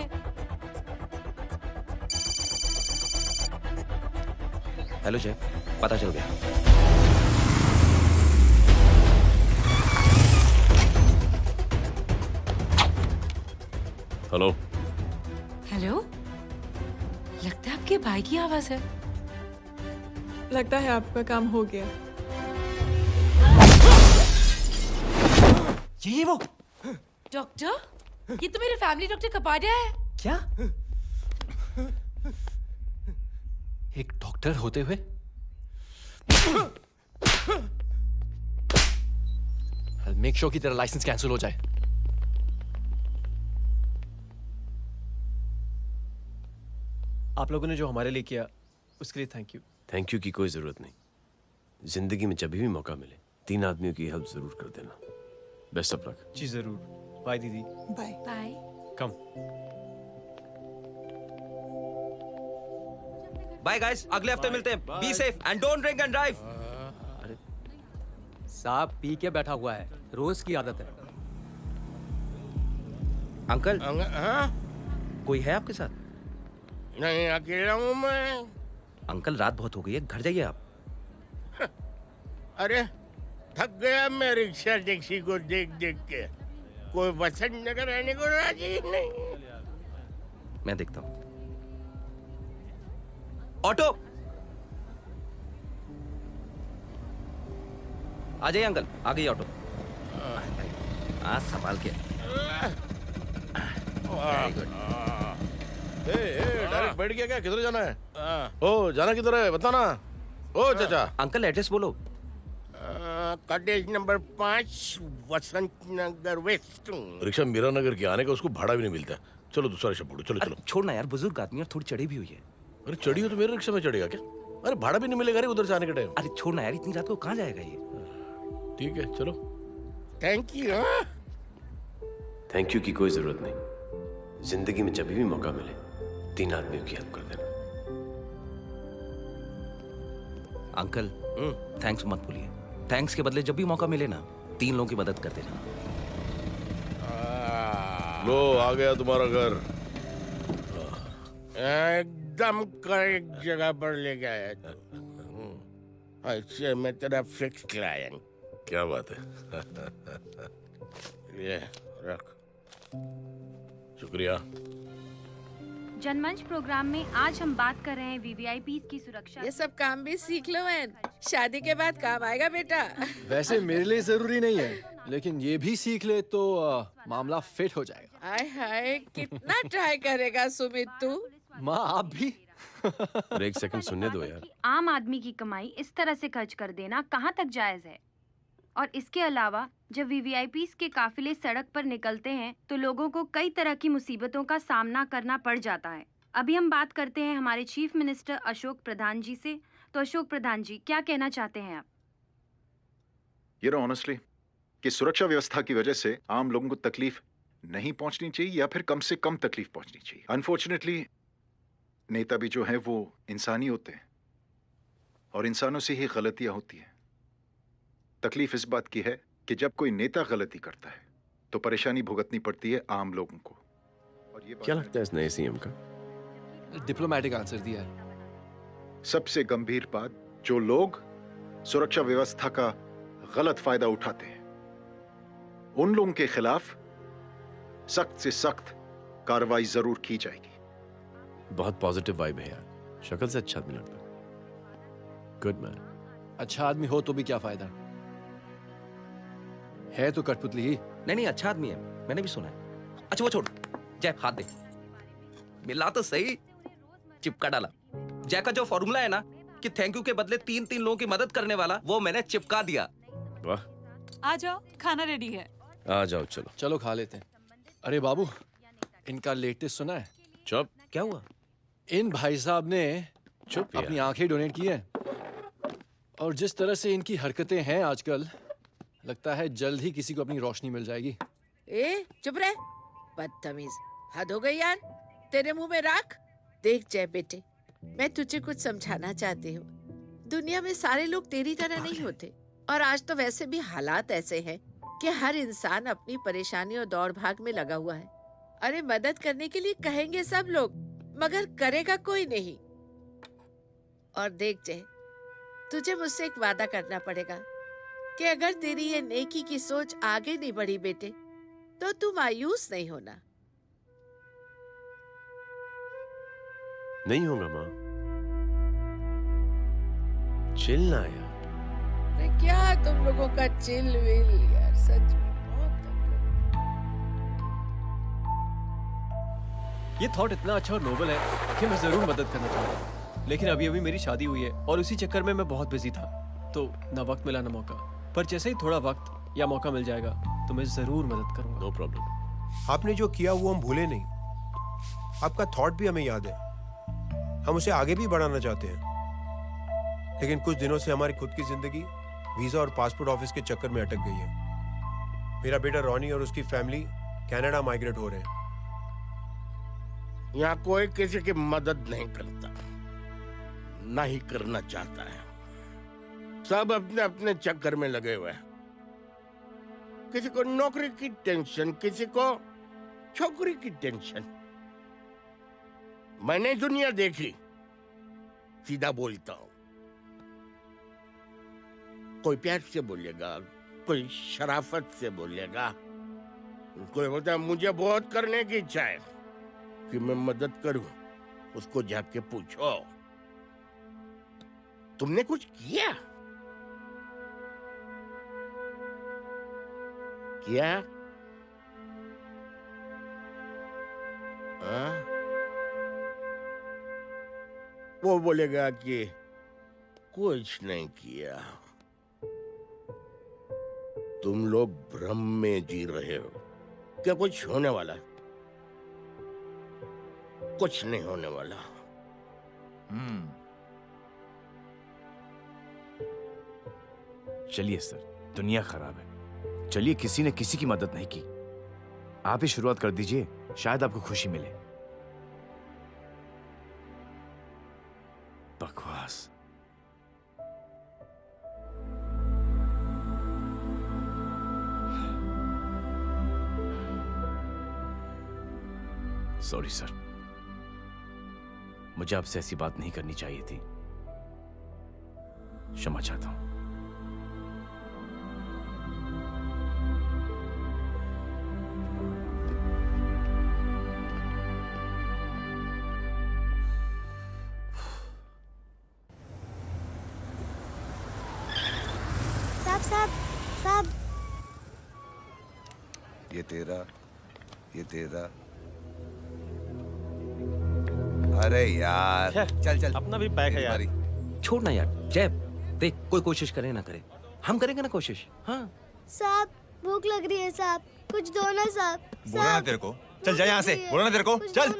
हेलो जय, पता चल गया। हेलो हेलो, लगता है आपके भाई की आवाज है। लगता है आपका काम हो गया। ये वो डॉक्टर, ये तो मेरे फैमिली डॉक्टर कपाडिया है। क्या? एक डॉक्टर होते हुए? I'll make sure कि तेरा लाइसेंस कैंसिल हो जाए। आप लोगों ने जो हमारे लिए किया उसके लिए थैंक यू। थैंक यू की कोई जरूरत नहीं। जिंदगी में जब भी मौका मिले 3 आदमियों की हेल्प जरूर कर देना। Best of luck. जी जरूर। बाय दीदी। Bye bye. Come. Bye guys, अगले हफ्ते मिलते हैं। Be safe and don't drink and drive. अरे साहब पी के बैठा हुआ है, रोज की आदत है। अंकल हाँ? कोई है आपके साथ? नहीं, अकेला हूँ मैं। अंकल रात बहुत हो गई है, घर जाइए आप। अरे थक गया मैं रिक्शा टैक्सी को देख देख के। कोई बसंत नगर रहने को राजी नहीं। मैं देखता हूँ। ऑटो आ जाइए अंकल, आ गई ऑटो। हाँ संभाल के। Very good. डायरेक्ट बैठ गया क्या? किधर जाना है? ओ जाना किधर है बताना। ओ चाचा। अंकल एड्रेस बोलो। कॉटेज नंबर 5 वसंत नगर वेस्ट। रिक्शा मीरा नगर के आने का उसको भाड़ा भी नहीं मिलता। चलो दूसरा रिक्शा पकड़ो। चलो चलो। छोड़ना यार, बुजुर्ग आदमी और थोड़ी चढ़ी भी हुई है। अरे चढ़ी हो तो मेरे रिक्शा में चढ़ेगा क्या? अरे भाड़ा भी नहीं मिलेगा रे उधर से आने के टाइम। अरे छोड़ना यार, इतनी रात को कहाँ जाएगा ये? ठीक है चलो। Thank you. थैंक यू की कोई जरूरत नहीं। जिंदगी में जब भी मौका मिले 3 आदमियों की हेल्प कर देना। अंकल थैंक्स मत भूलिए। थैंक्स के बदले जब भी मौका मिले ना 3 लोगों की मदद कर देना। लो आ गया तुम्हारा घर। एकदम करेक्ट जगह पर ले गया तू। अच्छा मैं तेरा फिक्स क्लाइंट। क्या बात है। ये रख। शुक्रिया। जनमंच प्रोग्राम में आज हम बात कर रहे हैं वीवीआईपी की सुरक्षा। ये सब काम भी सीख लो मैन, शादी के बाद काम आएगा बेटा। वैसे मेरे लिए जरूरी नहीं है, लेकिन ये भी सीख ले तो मामला फिट हो जाएगा। हाय हाय, कितना ट्राई करेगा सुमित तू? माँ आप भी। अरे 1 सेकंड सुनने दो यार। आम आदमी की कमाई इस तरह से खर्च कर देना कहाँ तक जायज है? और इसके अलावा जब वीवीआईपी के काफिले सड़क पर निकलते हैं तो लोगों को कई तरह की मुसीबतों का सामना करना पड़ जाता है। अभी हम बात करते हैं हमारे चीफ मिनिस्टर अशोक प्रधान जी से। तो अशोक प्रधान जी, क्या कहना चाहते हैं आप? ये नो ऑनेस्टली कि सुरक्षा व्यवस्था की वजह से आम लोगों को तकलीफ नहीं पहुंचनी चाहिए या फिर कम से कम तकलीफ पहुंचनी चाहिए। अनफॉर्चुनेटली नेता भी जो है वो इंसानी होते हैं और इंसानों से ही गलतियां होती हैं। तकलीफ इस बात की है कि जब कोई नेता गलती करता है तो परेशानी भुगतनी पड़ती है आम लोगों को। और ये क्या लगता है इस नए सीएम का? डिप्लोमेटिक आंसर दिया है। सबसे गंभीर बात, जो लोग सुरक्षा व्यवस्था का गलत फायदा उठाते हैं उन लोगों के खिलाफ सख्त से सख्त कार्रवाई जरूर की जाएगी। बहुत पॉजिटिव वाइब है यार, शक्ल से अच्छा आदमी लगता है। Good man. अच्छा आदमी हो तो भी क्या फायदा, है तो कठपुतली ही। नहीं, अच्छा आदमी है, मैंने भी सुना है। अच्छा वो छोड़, जय हाथ दे। मिला तो सही, चिपका डाला। जय का जो फॉर्मूला है ना कि थैंक यू के बदले 3 लोगों की मदद करने वाला, वो मैंने चिपका दिया। वाह, आ जाओ, खाना रेडी है। आ जाओ, चलो चलो खा लेते हैं। अरे बाबू, इनका लेटेस्ट सुना है? चुप। क्या हुआ? इन भाई साहब ने चुप अपनी आंखें डोनेट की हैं, और जिस तरह से इनकी हरकतें हैं आजकल, लगता है जल्द ही किसी को अपनी रोशनी मिल जाएगी। ए चुप रह, बदतमीज, हद हो गई यार। तेरे मुंह में राख। देख जय बेटे, मैं तुझे कुछ समझाना चाहती हूँ। दुनिया में सारे लोग तेरी तरह नहीं होते, और आज तो वैसे भी हालात ऐसे हैं कि हर इंसान अपनी परेशानी और दौड़ भाग में लगा हुआ है। अरे मदद करने के लिए कहेंगे सब लोग, मगर करेगा कोई नहीं। और देख जय, तुझे मुझसे एक वादा करना पड़ेगा कि अगर तेरी ये नेकी की सोच आगे नहीं बढ़ी बेटे, तो तू मायूस नहीं होना। नहीं होगा माँ, चिल ना यार। अरे क्या तुम लोगों का चिल विल यार, सच में ये थॉट इतना अच्छा और नोबल है कि मैं जरूर मदद करना चाहता हूँ, लेकिन अभी अभी मेरी शादी हुई है और उसी चक्कर में मैं बहुत बिजी था, तो ना वक्त मिला ना मौका। पर जैसे ही थोड़ा वक्त या मौका मिल जाएगा तो मैं जरूर मदद करूंगा। No problem. आपने जो किया वो हम भूले नहीं, आपका थॉट भी हमें याद है, हम उसे आगे भी बढ़ाना चाहते हैं। लेकिन कुछ दिनों से हमारी खुद की जिंदगी वीजा और पासपोर्ट ऑफिस के चक्कर में अटक गई है। मेरा बेटा रॉनी और उसकी फैमिली कनाडा माइग्रेट हो रहे हैं। यहाँ कोई किसी की मदद नहीं करता, ना ही करना चाहता है। सब अपने अपने चक्कर में लगे हुए हैं। किसी को नौकरी की टेंशन, किसी को छोकरी की टेंशन। मैंने दुनिया देखी, सीधा बोलता हूं। कोई प्यार से बोलेगा, कोई शराफत से बोलेगा, कोई बोलता है मुझे बहुत करने की इच्छा है कि मैं मदद करूं। उसको जाके पूछो, तुमने कुछ किया? क्या? वो बोलेगा कि कुछ नहीं किया। तुम लोग भ्रम में जी रहे हो। क्या कुछ होने वाला है? कुछ नहीं होने वाला। चलिए सर, दुनिया खराब है, चलिए किसी ने किसी की मदद नहीं की, आप ही शुरुआत कर दीजिए, शायद आपको खुशी मिले। बकवास। सॉरी सर, मुझे आपसे ऐसी बात नहीं करनी चाहिए थी, क्षमा चाहता हूं। साहब, ये तेरा। अरे यार चल चल, अपना भी पैक है यार। छोड़ ना यार, जय देख, कोई कोशिश करे ना करे, हम करेंगे ना कोशिश। हाँ साहब भूख लग रही है साहब, कुछ दो ना साहब। बोला ना तेरे को, चल जा यहाँ से, बोला ना तेरे को, चल।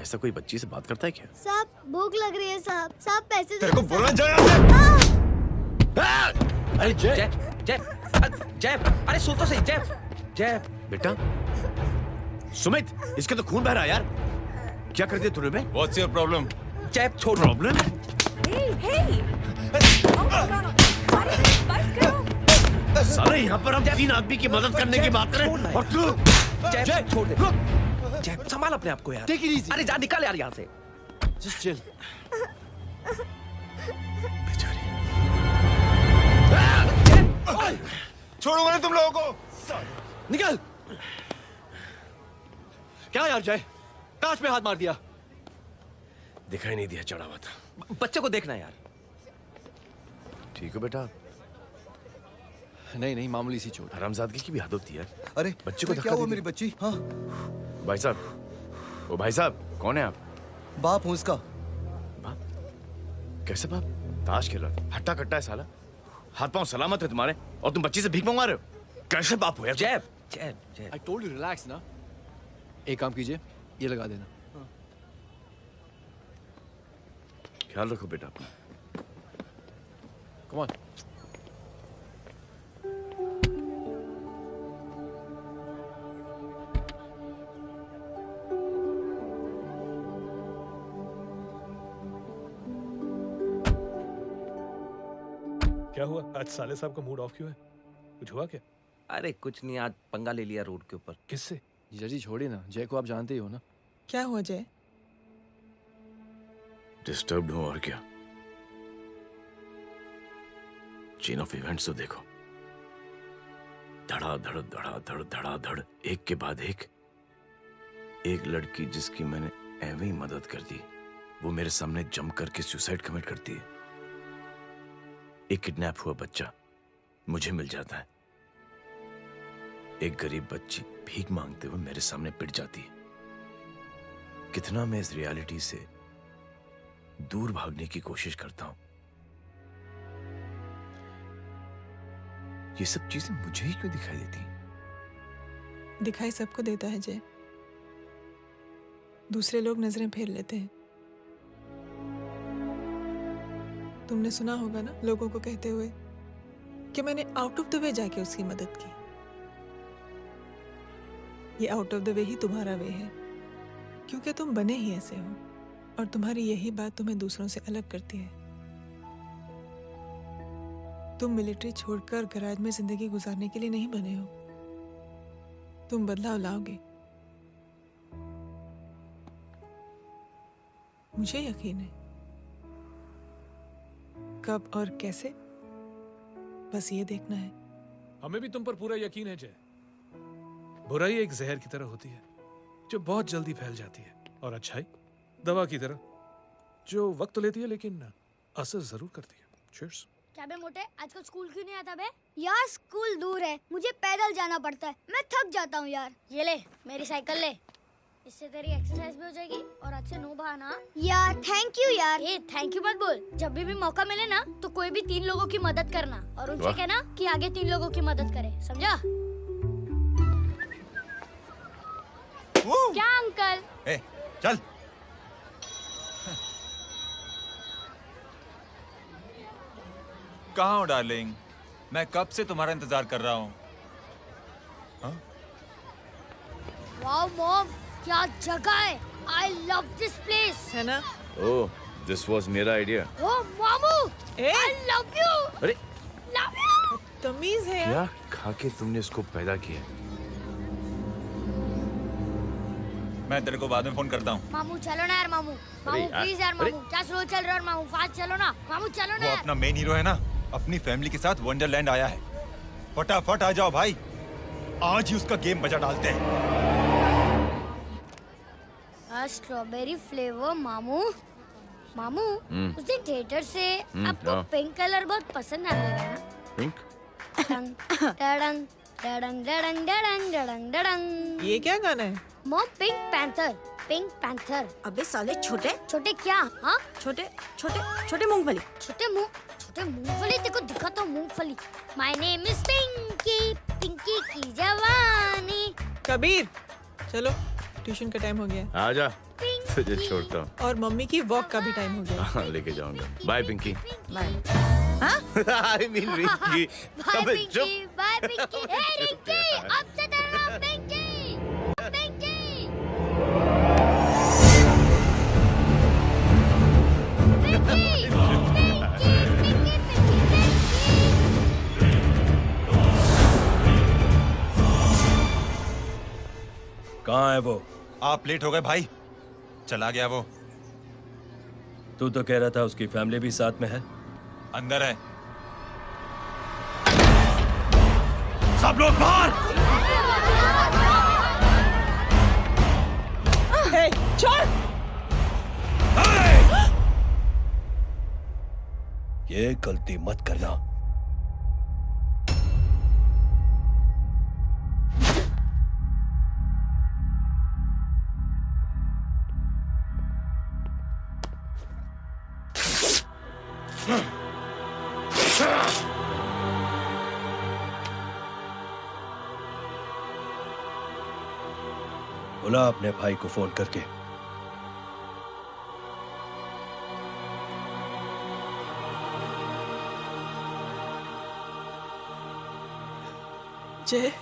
ऐसा कोई बच्ची से बात करता है क्या? साहब भूख लग रही है साहब, साहब पैसे तेरे को बोला जा यहाँ से। अरे जय जय जय, अरे सुन तो सही जय। बेटा सुमित, इसके तो खून बह रहा है यार, क्या कर दिया तूने? What's your problem? जय छोड़। प्रॉब्लम? सारे यहाँ पर हम 3 आदमी की मदद करने की बात करें और तू जय छोड़ दे। जय संभाल अपने आप को यार। अरे जा निकल यार यहाँ से। Just chill. छोड़ूंगा ना तुम लोगों को। निकल। क्या यार जय, कांच में हाथ मार दिया। दिखाई नहीं दिया, चढ़ा हुआ था। बच्चे को देखना यार। ठीक है बेटा, नहीं नहीं, मामूली सी चोट। हरामजादगी की भी हद होती है। अरे बच्चे को क्या हुआ मेरी बच्ची? हाँ भाई साहब, ओ भाई साहब, कौन है आप? बाप हूँ उसका। बाप? कैसे बाप? ताश खेल रहा था, हट्टा कट्टा है साला। हाथ पांव सलामत है तुम्हारे और तुम बच्ची से भीख मंगवा रहे हो? कैसे बाप हो यार? जैब जैब जैब। I told you relax ना। एक काम कीजिए, ये लगा देना। ख्याल रखो बेटा अपना। Come on। क्या हुआ? आज साले साहब का मूड ऑफ क्यों है? कुछ हुआ क्या? अरे कुछ नहीं, आज पंगा ले लिया रोड के ऊपर। किससे? जीजा जी छोड़िए ना, जय को आप जानते ही हो ना। क्या हुआ जय? डिस्टर्ब्ड हूं और क्या। चेन ऑफ इवेंट्स तो देखो, धड़ाधड़ धड़ाधड़ धड़ाधड़, एक के बाद एक लड़की जिसकी मैंने एवं ही मदद कर दी, वो मेरे सामने जम करके सुसाइड कमिट करती है। एक किडनैप हुआ बच्चा मुझे मिल जाता है। एक गरीब बच्ची भीख मांगते हुए मेरे सामने पिट जाती है। कितना मैं इस रियलिटी से दूर भागने की कोशिश करता हूं। ये सब चीजें मुझे ही क्यों दिखाई देती हैं? दिखाई सबको देता है जय, दूसरे लोग नजरें फेर लेते हैं। तुमने सुना होगा ना लोगों को कहते हुए कि मैंने आउट ऑफ द वे जाके उसकी मदद की। ये आउट ऑफ द वे ही तुम्हारा वे है, क्योंकि तुम बने ही ऐसे हो और तुम्हारी यही बात तुम्हें दूसरों से अलग करती है। तुम मिलिट्री छोड़कर गैराज में जिंदगी गुजारने के लिए नहीं बने हो। तुम बदलाव लाओगे, मुझे यकीन है। कब और कैसे, बस ये देखना है। हमें भी तुम पर पूरा यकीन है जय। बुराई एक जहर की तरह होती है जो बहुत जल्दी फैल जाती है, और अच्छाई दवा की तरह जो वक्त तो लेती है लेकिन असर जरूर करती है। चीयर्स। क्या बे मोटे, आजकल स्कूल क्यों नहीं आता बे? यार स्कूल दूर है, मुझे पैदल जाना पड़ता है, मैं थक जाता हूँ यार। ये ले मेरी साइकिल ले, इससे तेरी एक्सरसाइज भी हो जाएगी और अच्छे नो बहाना। यार थैंक यू यार। ए थैंक यू मत बोल, जब भी मौका मिले ना तो कोई भी 3 लोगों की मदद करना और उनसे कहना कि आगे 3 लोगों की मदद करे, समझा? क्या अंकल? ए, चल। कहाँ हो डार्लिंग? मैं कब से तुम्हारा इंतजार कर रहा हूँ। वाओ मॉम, क्या जगह है। I love this place. है ना? ओह, दिस वाज मेरा आइडिया। ओह मामू, I love you. अरे Love you. तमीज है यार। क्या खा के तुमने इसको पैदा किया? मैं तेरे को बाद में फोन करता हूँ। मामू चलो ना यार, मामू मामू प्लीज यार, मामू क्या स्लो चल रहा है मामू, फास्ट चलो ना मामू, चलो ना वो यार। अपना मेन हीरो है ना, अपनी फैमिली के साथ वंडरलैंड आया है। फटाफट आ जाओ भाई, आज ही उसका गेम बजा डालते हैं। स्ट्रॉबेरी फ्लेवर मामू। मामू उस दिन थिएटर से आपको हाँ। पिंक कलर बहुत पसंद आने लगा ना? पिंक? डडंग डडंग डडंग डडंग डडंग डडंग डडंग। ये क्या गाना है? Mom pink panther, pink panther. अबे साले छोटे छोटे क्या? हाँ छोटे छोटे छोटे मूंगफली। छोटे मूंगफली, देखो दिखा तो मूंगफली। My name is Pinky, Pinky की जवानी। कबीर चलो, ट्यूशन का टाइम हो गया। आजा, तुझे छोड़ता हूँ। और मम्मी की वॉक का भी टाइम हो गया। हाँ, लेके जाऊंगा। Bye Pinky. Bye. I mean Rinky. Bye Pinky, bye Pinky. Hey Rinky, अब से तेरा नाम पिंकी, पिंकी। कहाँ है वो? आप लेट हो गए भाई, चला गया वो। तू तो कह रहा था उसकी फैमिली भी साथ में है। अंदर है। सब लोग बाहर। छोड़। ये गलती मत करना। बुला अपने भाई को फोन करके। जय,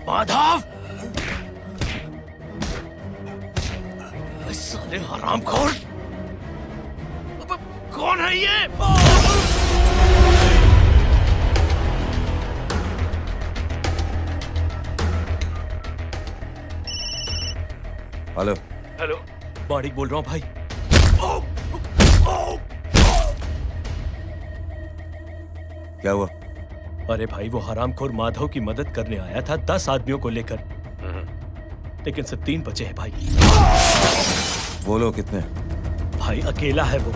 माधव, साले हरामखोर, कौन है ये? हेलो। हेलो, माणिक बोल रहा हूँ भाई। क्या हुआ? अरे भाई, वो हरामखोर माधव की मदद करने आया था 10 आदमियों को लेकर, लेकिन सिर्फ 3 बचे हैं भाई। वो लोग कितने? भाई अकेला है वो।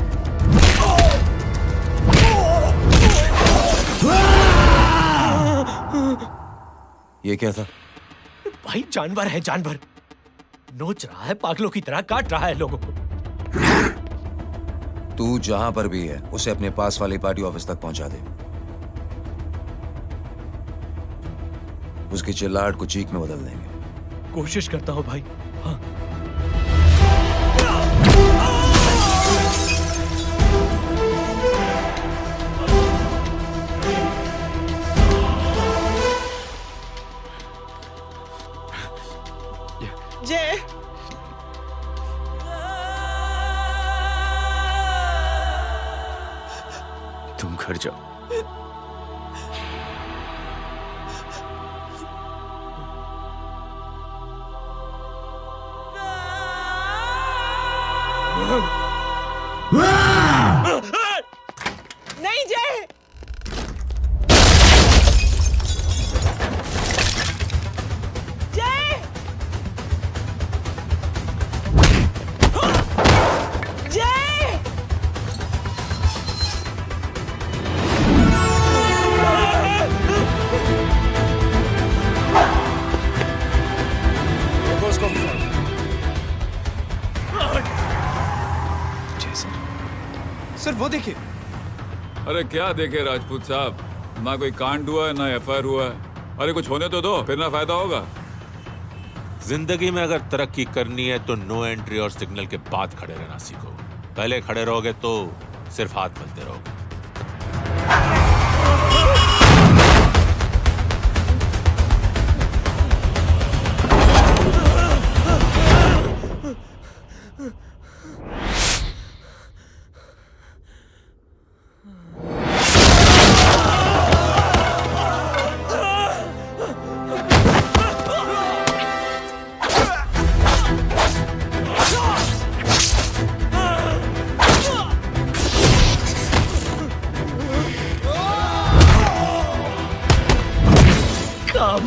ये क्या था? भाई जानवर है, जानवर। नोच रहा है, पागलों की तरह काट रहा है लोगों को। तू जहां पर भी है उसे अपने पास वाली पार्टी ऑफिस तक पहुंचा दे। उसकी चिल्लाहट को चीख में बदल देंगे। कोशिश करता हूं भाई। हाँ। जय, तुम घर जाओ। नहीं जय, जय, जय। वो देखिए। अरे क्या देखे राजपूत साहब, ना कोई कांड हुआ है ना एफआईआर हुआ है। अरे कुछ होने तो दो, फिर ना फायदा होगा। जिंदगी में अगर तरक्की करनी है तो नो एंट्री और सिग्नल के बाद खड़े रहना सीखो। पहले खड़े रहोगे तो सिर्फ हाथ मलते रहोगे।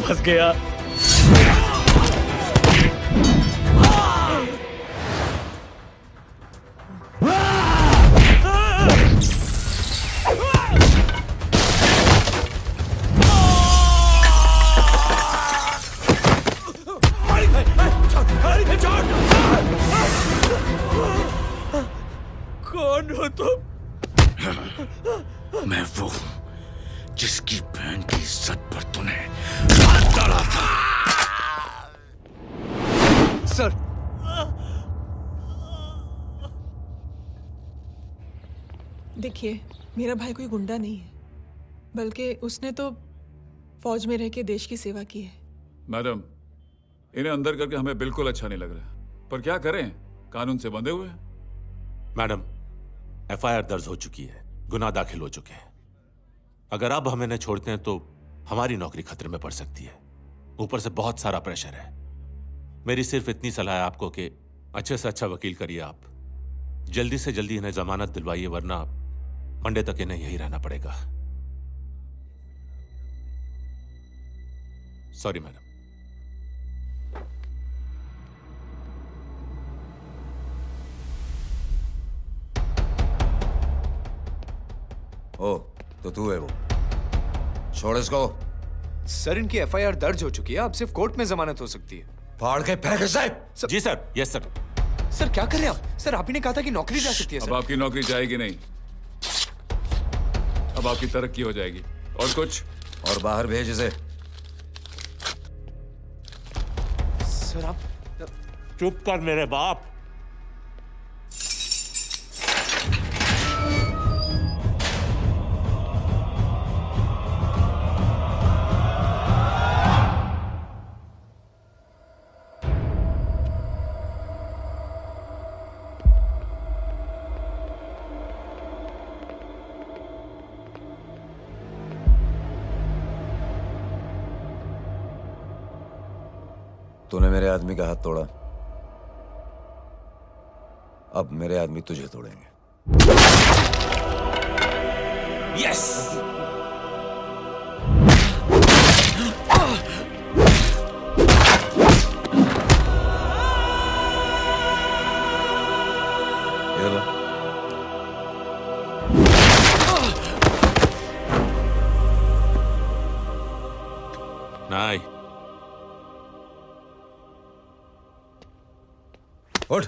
फंस गया। कौन हो तुम? मैं वो हूं जिसकी बहन की इज्जत पर तूने हाथ डाला था। सर, देखिए, मेरा भाई कोई गुंडा नहीं है, बल्कि उसने तो फौज में रह के देश की सेवा की है। मैडम, इन्हें अंदर करके हमें बिल्कुल अच्छा नहीं लग रहा, पर क्या करें, कानून से बंधे हुए हैं। मैडम, एफआईआर दर्ज हो चुकी है, गुनाह दाखिल हो चुके हैं। अगर अब हम इन्हें छोड़ते हैं तो हमारी नौकरी खतरे में पड़ सकती है। ऊपर से बहुत सारा प्रेशर है। मेरी सिर्फ इतनी सलाह है आपको कि अच्छे से अच्छा वकील करिए आप। जल्दी से जल्दी इन्हें जमानत दिलवाइए, वरना मंडे तक इन्हें यही रहना पड़ेगा। Sorry madam. ओ, तो तू है वो? छोड़ इसको। सर, इनकी एफआईआर दर्ज हो चुकी है, अब सिर्फ कोर्ट में जमानत हो सकती है। फाड़ के फेंक इसे। जी सर। Yes sir. सर क्या कर रहे हैं आप? सर, आप ही ने कहा था कि नौकरी जा सकती है। अब आपकी नौकरी जाएगी नहीं, अब आपकी तरक्की हो जाएगी। और कुछ? और बाहर भेज इसे। सर आप चुप कर मेरे बाप। तूने मेरे आदमी का हाथ तोड़ा, अब मेरे आदमी तुझे तोड़ेंगे। यस। नहीं। उठ।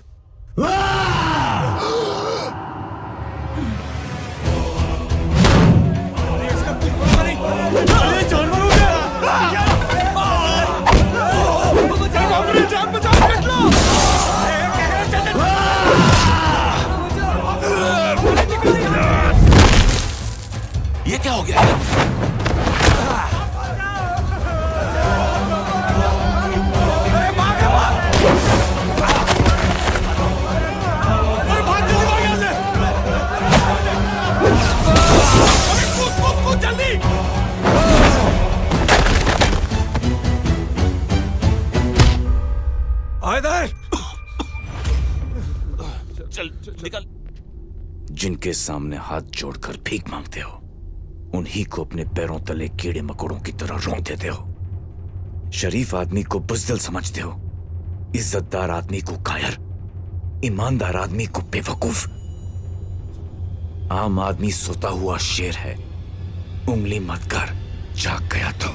ये क्या हो गया? चल निकल। जिनके सामने हाथ जोड़कर भीख मांगते हो, उन्हीं को अपने पैरों तले कीड़े मकोड़ों की तरह रोक देते हो। शरीफ आदमी को बुज़दिल समझते हो, इज्जतदार आदमी को कायर, ईमानदार आदमी को बेवकूफ। आम आदमी सोता हुआ शेर है, उंगली मत कर, जाग गया तो।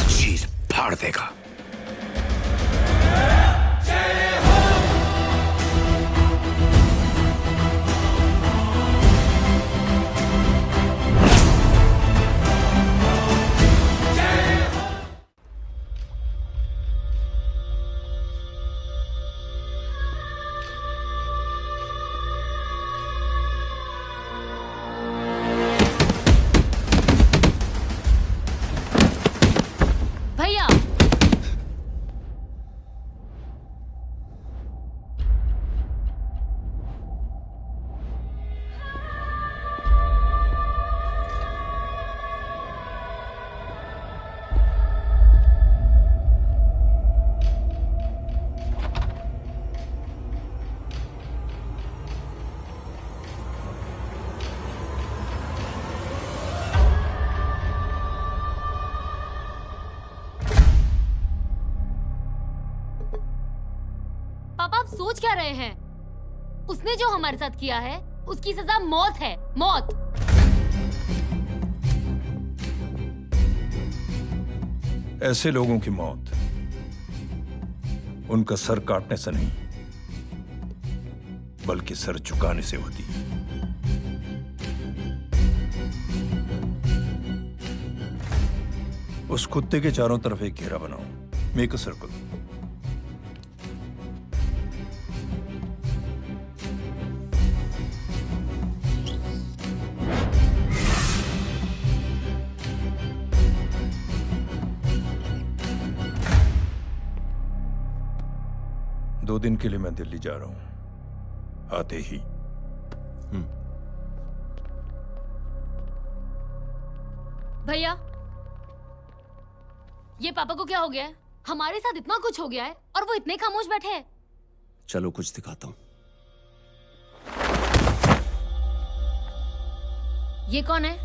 चीर फाड़ देगा। जय हो। क्या रहे हैं? उसने जो हमारे साथ किया है उसकी सजा मौत है, मौत। ऐसे लोगों की मौत उनका सर काटने से नहीं बल्कि सर झुकाने से होती है। उस कुत्ते के चारों तरफ एक घेरा बनाओ, मेक अ सर्कल। दो दिन के लिए मैं दिल्ली जा रहा हूं, आते ही। भैया, ये पापा को क्या हो गया है? हमारे साथ इतना कुछ हो गया है और वो इतने खामोश बैठे हैं। चलो कुछ दिखाता हूं। ये कौन है?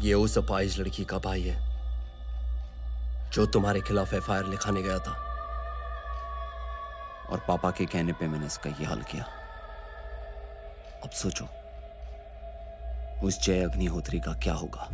ये उस अपाहिज लड़की का भाई है जो तुम्हारे खिलाफ एफआईआर लिखाने गया था। और पापा के कहने पे मैंने इसका ये हाल किया। अब सोचो उस जय अग्निहोत्री का क्या होगा।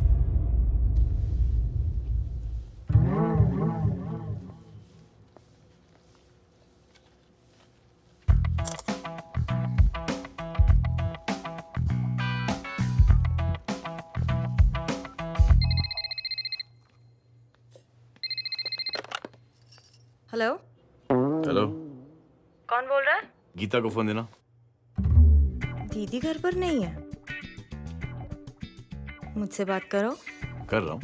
हेलो। हेलो, कौन बोल रहा है? गीता को फोन देना। दीदी घर पर नहीं है। मुझसे बात करो। कर रहा हूँ।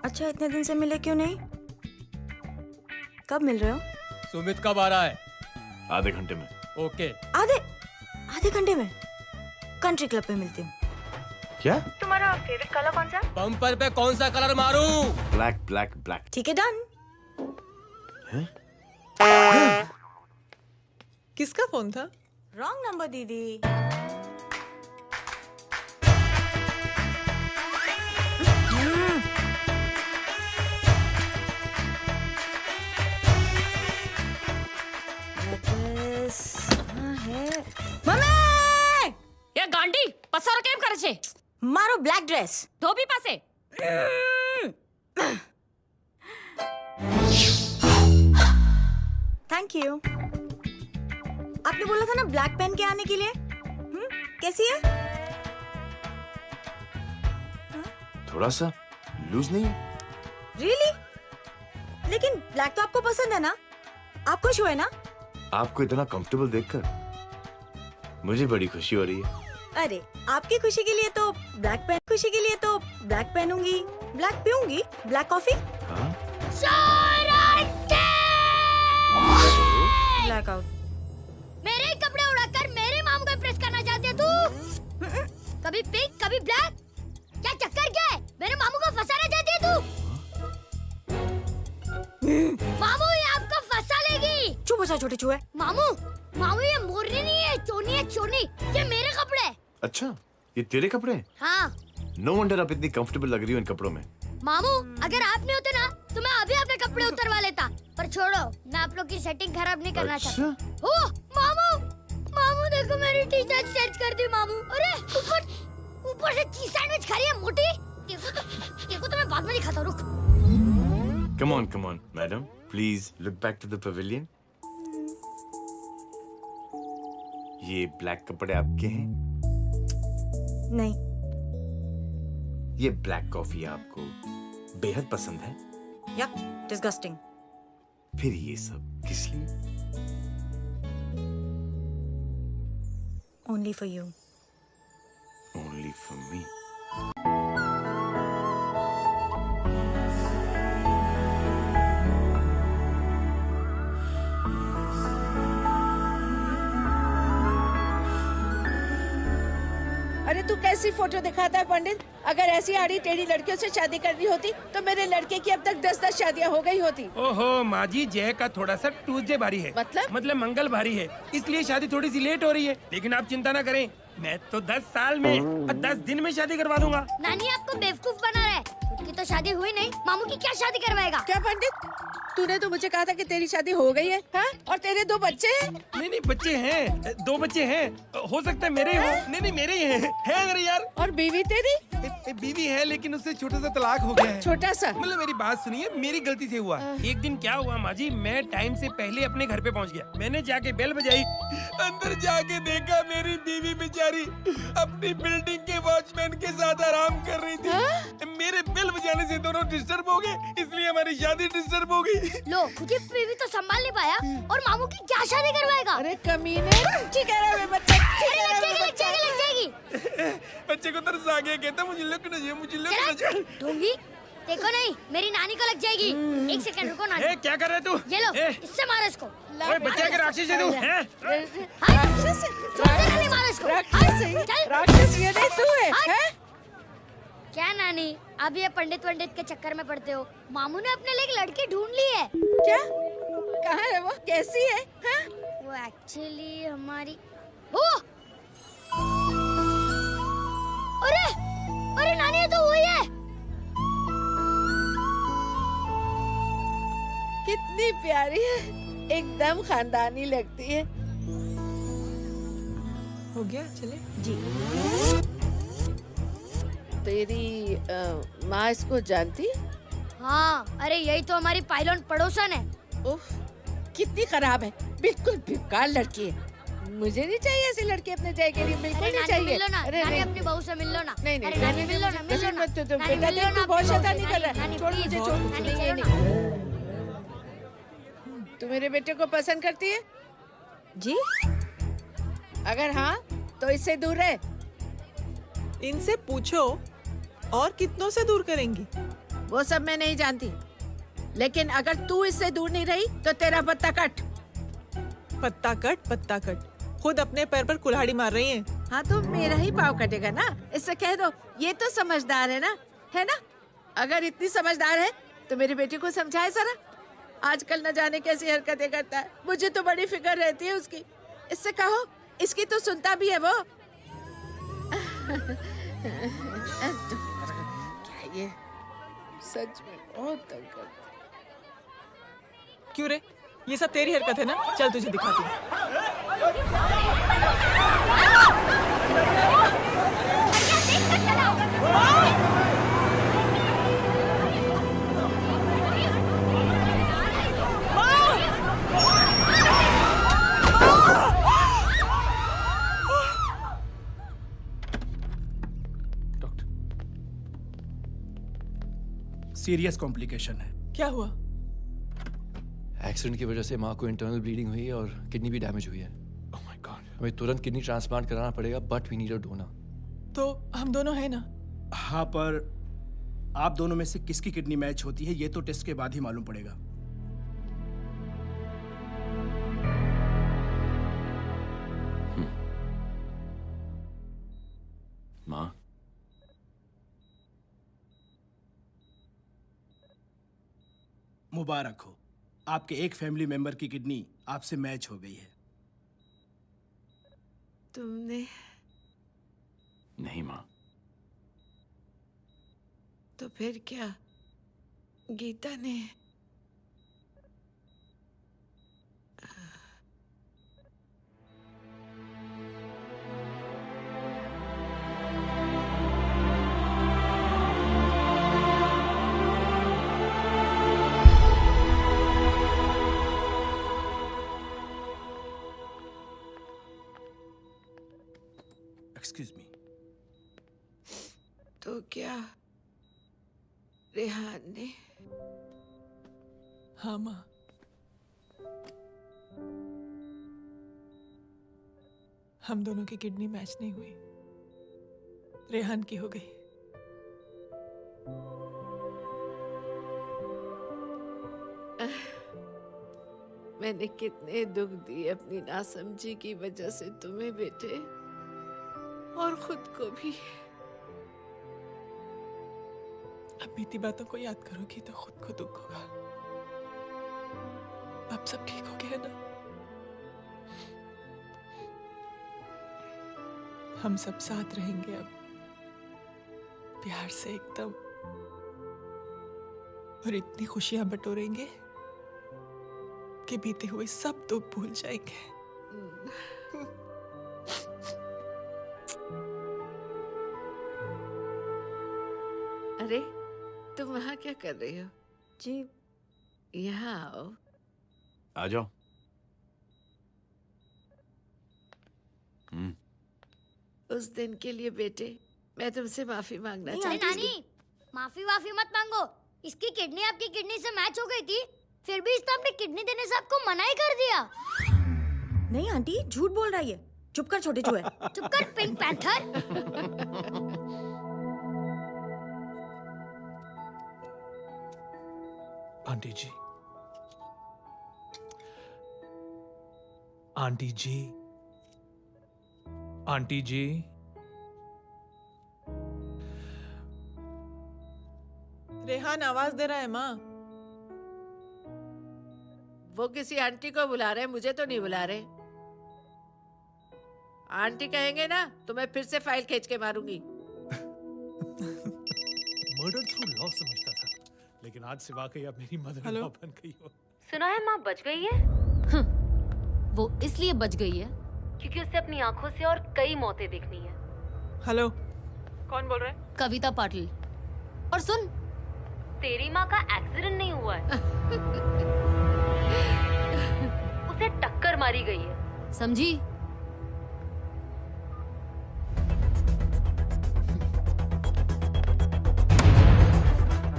अच्छा, इतने दिन से मिले क्यों नहीं? कब मिल रहे हो? सुमित कब आ रहा है? आधे घंटे में। ओके। आधे घंटे में कंट्री क्लब पे मिलती हूँ। क्या? तुम्हारा फेवरेट कलर कौन सा? बम्पर पे कौन सा कलर मारूं? Black black black. ठीक है, डन। किसका फोन था? रॉन्ग नंबर दीदी। ये गांडी पसार केम करे छे? मारो ब्लैक ड्रेस। धोबी पासे। Thank you. आपने बोला था ना ब्लैक पेन के आने के लिए। कैसी है? थोड़ा सा लूज नहीं है? रियली? लेकिन ब्लैक तो आपको पसंद है ना? आप खुश हुए ना? आपको इतना कंफर्टेबल देखकर मुझे बड़ी खुशी हो रही है। अरे, आपकी खुशी के लिए तो ब्लैक पेन, खुशी के लिए तो ब्लैक पहनूंगी, ब्लैक पीऊंगी, ब्लैक कॉफी। Black out. मेरे कपड़े उड़ाकर मेरे मामू को इम्प्रेस करना चाहती है तू? कभी पिंक, कभी ब्लैक। क्या चक्कर क्या है? मेरे मामू को फंसाना चाहती है तू? मामू, ये आपको फंसा लेगी। चुप हो जा छोटे चूहे। मामू, मामू ये मोरनी नहीं है, चोनी है, चोनी। ये मेरे कपड़े। अच्छा, ये तेरे कपड़े? हाँ। नो वंडर आप इतनी कंफर्टेबल लग रही हो इन कपड़ों में। मामू, अगर आप नहीं होते ना तो मैं अभी अपने कपड़े उतरवा लेता। पर छोड़ो, मैं आप लोग की सेटिंग खराब नहीं करना चाहता। ओह, मामू, मामू देखो मेरी टी शर्ट स्ट्रेच कर दी मामू। अरे ऊपर से चीज सैंडविच खा रही है मोटी। देखो तो मैं बाद में दिखाता हूँ, रुक। Come on, madam. Please look back to the pavilion. ये ब्लैक कपड़े आपके हैं? नहीं। ये ब्लैक कॉफी आपको बेहद पसंद है? यक, डिस्गस्टिंग। फिर ये सब किस लिए? Only for you. Only for me. अरे तू कैसी फोटो दिखाता है पंडित? अगर ऐसी आड़ी टेढ़ी लड़कियों से शादी करनी होती तो मेरे लड़के की अब तक 10-10 शादियां हो गई होती। ओहो माँ जी, जय का थोड़ा सा ट्यूसडे भारी है। मतलब मंगल भारी है, इसलिए शादी थोड़ी सी लेट हो रही है। लेकिन आप चिंता ना करें, मैं तो 10 साल में और 10 दिन में शादी करवा दूंगा। नानी आपको बेवकूफ बना रहा है। खुद की तो शादी हुई नहीं, मामू की क्या शादी करवाएगा? क्या पंडित? तूने तो मुझे कहा था कि तेरी शादी हो गई है, हाँ? और तेरे 2 बच्चे हैं? नहीं बच्चे हैं, 2 बच्चे हैं। हो सकता है मेरे हो। नहीं मेरे ही हैं। है मेरे यार। और बीवी तेरी? बीवी है लेकिन उससे छोटा सा तलाक हो गया है। छोटा सा? मतलब मेरी बात सुनिए, मेरी गलती से हुआ। एक दिन क्या हुआ माँ जी, मैं टाइम से पहले अपने घर पे पहुँच गया। मैंने जाके बेल बजाई, अंदर जाके देखा मेरी बीवी बेचारी अपनी बिल्डिंग के वॉचमैन के साथ आराम कर रही थी। मेरे बेल बजाने से दोनों डिस्टर्ब हो गए, इसलिए हमारी शादी डिस्टर्ब हो गई। लो, मुझे बीवी तो संभाल नहीं पाया और मामू की क्या शादी करवाएगा? अरे कमीने, ठीक कह रहा है बच्चा, ठीक कह रहा है बच्चा। लग जाएगी। बच्चे को तरस आ गया, कहता मुझे लगना चाहिए, मुझे लगना चाहिए। ढोंगी, देखो नहीं, मेरी नानी को लग जाएगी। 1 सेकंड रुको नानी। क्या कर रहे तू? ये लो, इससे मारो इसको। ओए बच्चा के राक्षस है तू, हैं? राक्षस नहीं मारो इसको। राक्षस ये नहीं तू है, हैं? क्या नानी, अब ये पंडित के चक्कर में पड़ते हो? मामू ने अपने लिए एक लड़की ढूंढ ली है। क्या? कहाँ है वो? कैसी है? हाँ? वो एक्चुअली हमारी अरे नानी, ये तो वही है। कितनी प्यारी है, एकदम खानदानी लगती है। हो गया, चले जी। तेरी माँ इसको जानती? हाँ, अरे यही तो हमारी पायलट पड़ोसन है। उफ, कितनी खराब है, बिल्कुल बेकार लड़की है। मुझे नहीं चाहिए ऐसी लड़की अपने जय के लिए, बिल्कुल नहीं चाहिए। मिलो ना, अरे नानी अपनी बहू से मिल लो ना। नहीं अरे नानी मिल लो ना, मिल लो ना। बेटा देख, तू बहुत शैतानी कर रहा है। छोड़ मुझे, छोड़। तू मेरे बेटे को पसंद करती है? जी। अगर हाँ तो इससे दूर रहे। इनसे पूछो और कितनों से दूर करेंगी? वो सब मैं नहीं जानती, लेकिन अगर तू इससे दूर नहीं रही तो तेरा पत्ता कट। पत्ता कट। खुद अपने पैर पर कुल्हाड़ी मार रही हैं। हाँ तो मेरा ही पाँव कटेगा ना, इससे कह दो। ये तो समझदार है ना, है ना? अगर इतनी समझदार है तो मेरी बेटी को समझाए जरा। आजकल न जाने कैसी हरकतें करता है, मुझे तो बड़ी फिक्र रहती है उसकी। इससे कहो, इसकी तो सुनता भी है वो। क्या ये सच में बहुत तंग करता है। क्यों रे, ये सब तेरी हरकत है ना? चल तुझे दिखाती हूँ। सीरियस कॉम्प्लिकेशन है। क्या हुआ? एक्सीडेंट की वजह से माँ को इंटरनल ब्लीडिंग हुई है और किडनी भी डैमेज हुई है। Oh my god. हमें तुरंत किडनी ट्रांसप्लांट कराना पड़ेगा, but we need a donor. तो हम दोनों हैं ना? हाँ, पर आप दोनों में से किसकी किडनी मैच होती है ये तो टेस्ट के बाद ही मालूम पड़ेगा। माँ, मुबारक हो, आपके एक फैमिली मेंबर की किडनी आपसे मैच हो गई है। तुमने? नहीं माँ। तो फिर क्या गीता ने? Excuse me. तो क्या रेहान ने? हाँ माँ, हम दोनों की किडनी मैच नहीं हुई, रेहान की हो गई। मैंने कितने दुख दिए अपनी नासमझी की वजह से तुम्हें बेटे, और खुद को भी। अब बीती बातों को याद करोगी तो खुद को दुख होगा। अब सब ठीक हो गया ना? हम सब साथ रहेंगे अब, प्यार से एकदम, और इतनी खुशियां बटोरेंगे के बीते हुए सब दुख भूल जाएंगे। अरे तुम वहाँ क्या कर रही हो? जी यहाँ आओ। आ जाओ। उस दिन के लिए बेटे मैं तुमसे माफी मांगना नहीं, चाहती हूँ। नानी माफी वाफी मत मांगो। इसकी किडनी आपकी किडनी से मैच हो गई थी, फिर भी इसने अपनी किडनी देने से आपको मना ही कर दिया। नहीं आंटी, झूठ बोल रही है। चुप कर छोटे चूहे। चुप कर पिंक पैंथर। आंटी जी, आंटी जी, आंटी जी, रेहान आवाज दे रहा है माँ। वो किसी आंटी को बुला रहे हैं, मुझे तो नहीं बुला रहे। आंटी कहेंगे ना तो मैं फिर से फाइल खींच के मारूंगी। मर्डर थ्रू लॉ समझता था, लेकिन आज से वाकई अब मेरी मदर इन लॉ बन गई हो। सुना है माँ बच गई है। वो इसलिए बच गई है क्योंकि उसे अपनी आंखों से और कई मौतें देखनी है। हेलो, कौन बोल रहा है? कविता पाटिल। और सुन, तेरी माँ का एक्सीडेंट नहीं हुआ है। उसे टक्कर मारी गई है, समझी?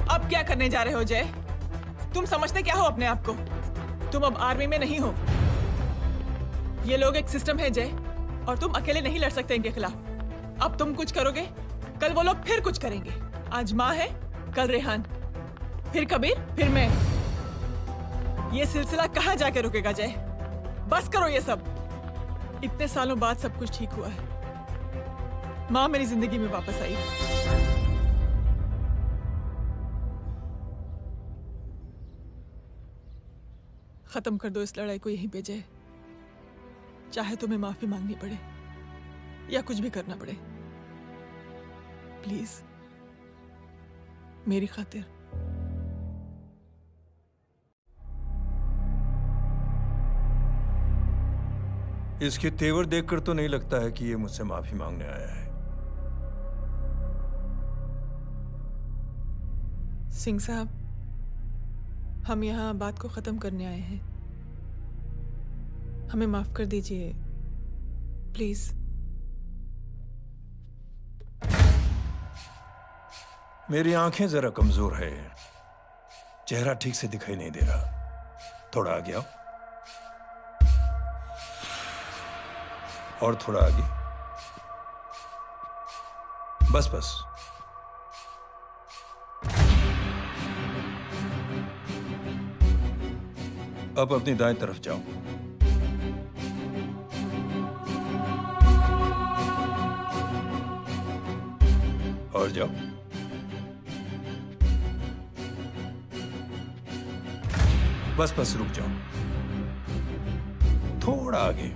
अब क्या करने जा रहे हो जय? तुम समझते क्या हो अपने आप को? तुम अब आर्मी में नहीं हो। ये लोग एक सिस्टम है जय, और तुम अकेले नहीं लड़ सकते इनके खिलाफ। अब तुम कुछ करोगे, कल वो लोग फिर कुछ करेंगे। आज माँ है, कल रेहान, फिर कबीर, फिर मैं। ये सिलसिला कहाँ जाके रुकेगा जय? बस करो ये सब। इतने सालों बाद सब कुछ ठीक हुआ है। माँ मेरी जिंदगी में वापस आई। खत्म कर दो इस लड़ाई को यहीं पे जय। चाहे तुम्हें माफी मांगनी पड़े या कुछ भी करना पड़े, प्लीज मेरी खातिर। इसके तेवर देखकर तो नहीं लगता है कि ये मुझसे माफी मांगने आया है। सिंह साहब, हम यहाँ बात को खत्म करने आए हैं। हमें माफ कर दीजिए प्लीज। मेरी आंखें जरा कमजोर है, चेहरा ठीक से दिखाई नहीं दे रहा। थोड़ा आगे आओ, और थोड़ा आगे। बस बस। अब अपनी दाएं तरफ जाओ। और जाओ। बस बस रुक जाओ, थोड़ा आगे।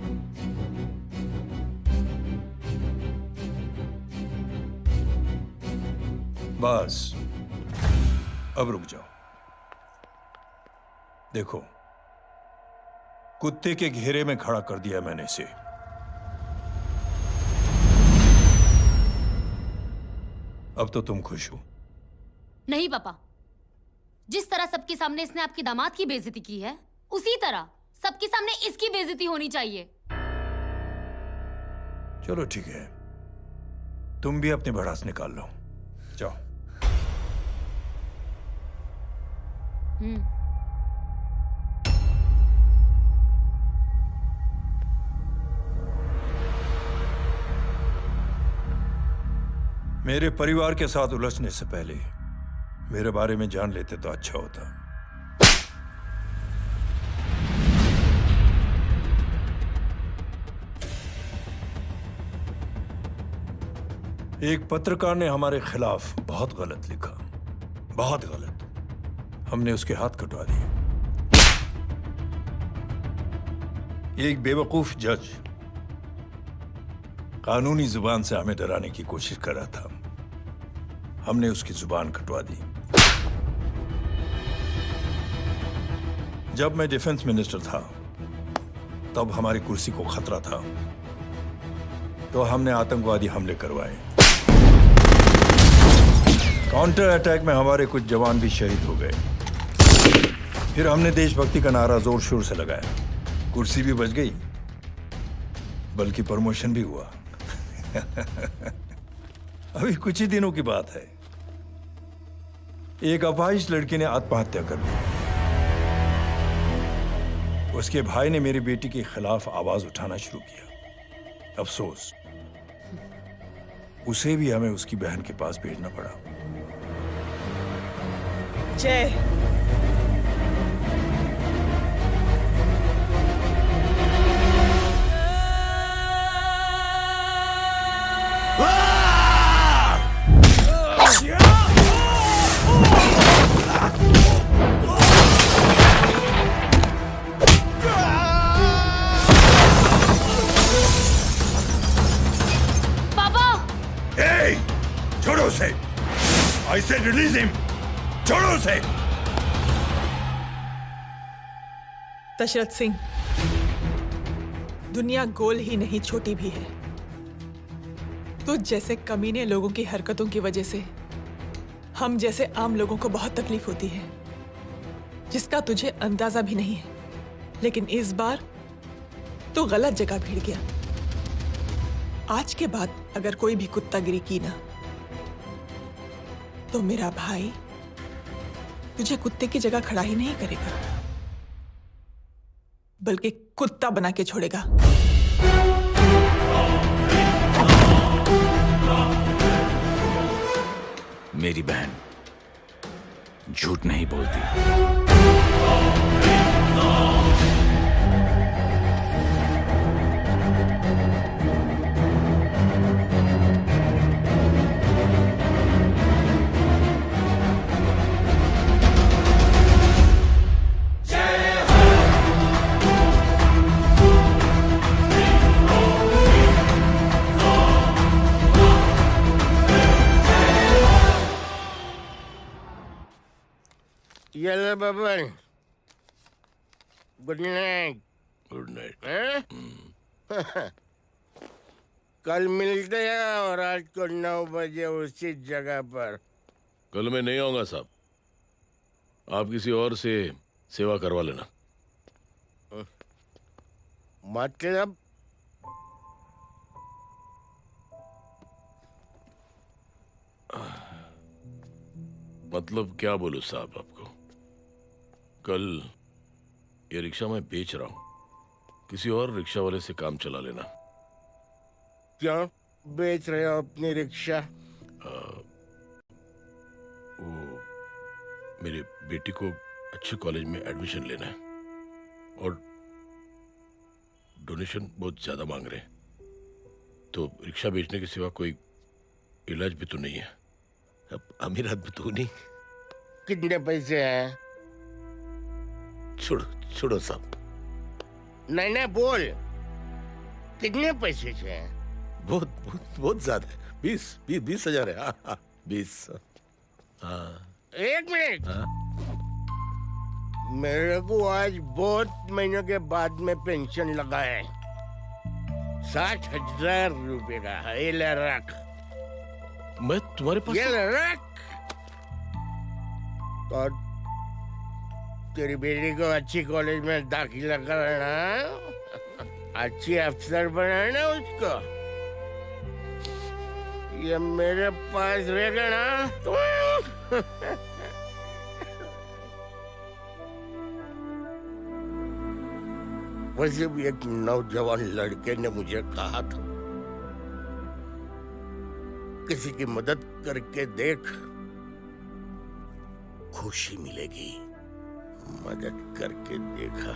बस अब रुक जाओ। देखो, कुत्ते के घेरे में खड़ा कर दिया मैंने इसे। अब तो तुम खुश हो? नहीं पापा, जिस तरह सबके सामने इसने आपकी दामाद की बेइज्जती की है, उसी तरह सबके सामने इसकी बेइज्जती होनी चाहिए। चलो ठीक है, तुम भी अपनी भड़ास निकाल लो। जाओ। मेरे परिवार के साथ उलझने से पहले मेरे बारे में जान लेते तो अच्छा होता। एक पत्रकार ने हमारे खिलाफ बहुत गलत लिखा, बहुत गलत। हमने उसके हाथ कटवा दिए। एक बेवकूफ जज कानूनी जुबान से हमें डराने की कोशिश कर रहा था। हमने उसकी जुबान कटवा दी। जब मैं डिफेंस मिनिस्टर था तब हमारी कुर्सी को खतरा था, तो हमने आतंकवादी हमले करवाए। काउंटर अटैक में हमारे कुछ जवान भी शहीद हो गए। फिर हमने देशभक्ति का नारा जोर शोर से लगाया। कुर्सी भी बच गई, बल्कि प्रमोशन भी हुआ। अभी कुछ ही दिनों की बात है, एक अपाहिज लड़की ने आत्महत्या कर ली। उसके भाई ने मेरी बेटी के खिलाफ आवाज उठाना शुरू किया। अफसोस, उसे भी हमें उसकी बहन के पास भेजना पड़ा। जय, छोड़ो उसे! I said release him! छोड़ो उसे! दशरथ सिंह, दुनिया गोल ही नहीं छोटी भी है। तुझ जैसे कमीने लोगों की हरकतों की वजह से हम जैसे आम लोगों को बहुत तकलीफ होती है, जिसका तुझे अंदाजा भी नहीं है। लेकिन इस बार तू गलत जगह भिड़ गया। आज के बाद अगर कोई भी कुत्तागिरी की ना, तो मेरा भाई तुझे कुत्ते की जगह खड़ा ही नहीं करेगा, बल्कि कुत्ता बना के छोड़ेगा। मेरी बहन झूठ नहीं बोलती। Yellow Baban, good night. Good night. कल मिलते हैं और रात को 9 बजे उसी जगह पर। कल मैं नहीं आऊंगा साहब, आप किसी और से सेवा करवा लेना। मतलब क्या बोलूं साहब आपको? कल ये रिक्शा मैं बेच रहा हूं, किसी और रिक्शा वाले से काम चला लेना। क्यों बेच रहे हो अपनी रिक्शा? वो मेरी बेटी को अच्छे कॉलेज में एडमिशन लेना है और डोनेशन बहुत ज्यादा मांग रहे हैं, तो रिक्शा बेचने के सिवा कोई इलाज भी तो नहीं है। अब अमीर आदमी तो नहीं। कितने पैसे हैं? छोड़ो छोड़ो साहब। नहीं नहीं बोल, कितने पैसे हैं? बहुत बहुत बहुत ज्यादा है। 20 हजार है। हाँ 20। हाँ 1 मिनट। मेरे को आज बहुत महीनों के बाद में पेंशन लगा है। 60,000 रुपए का है। ये ले रख। मैं तुम्हारे पास? ये ले रख। और तेरी बेटी को अच्छी कॉलेज में दाखिला कराना, अच्छी अफसर बनाना उसको। ये मेरे पास रहेगा ना तो वैसे भी एक नौजवान लड़के ने मुझे कहा था, किसी की मदद करके देख, खुशी मिलेगी। मदद करके देखा,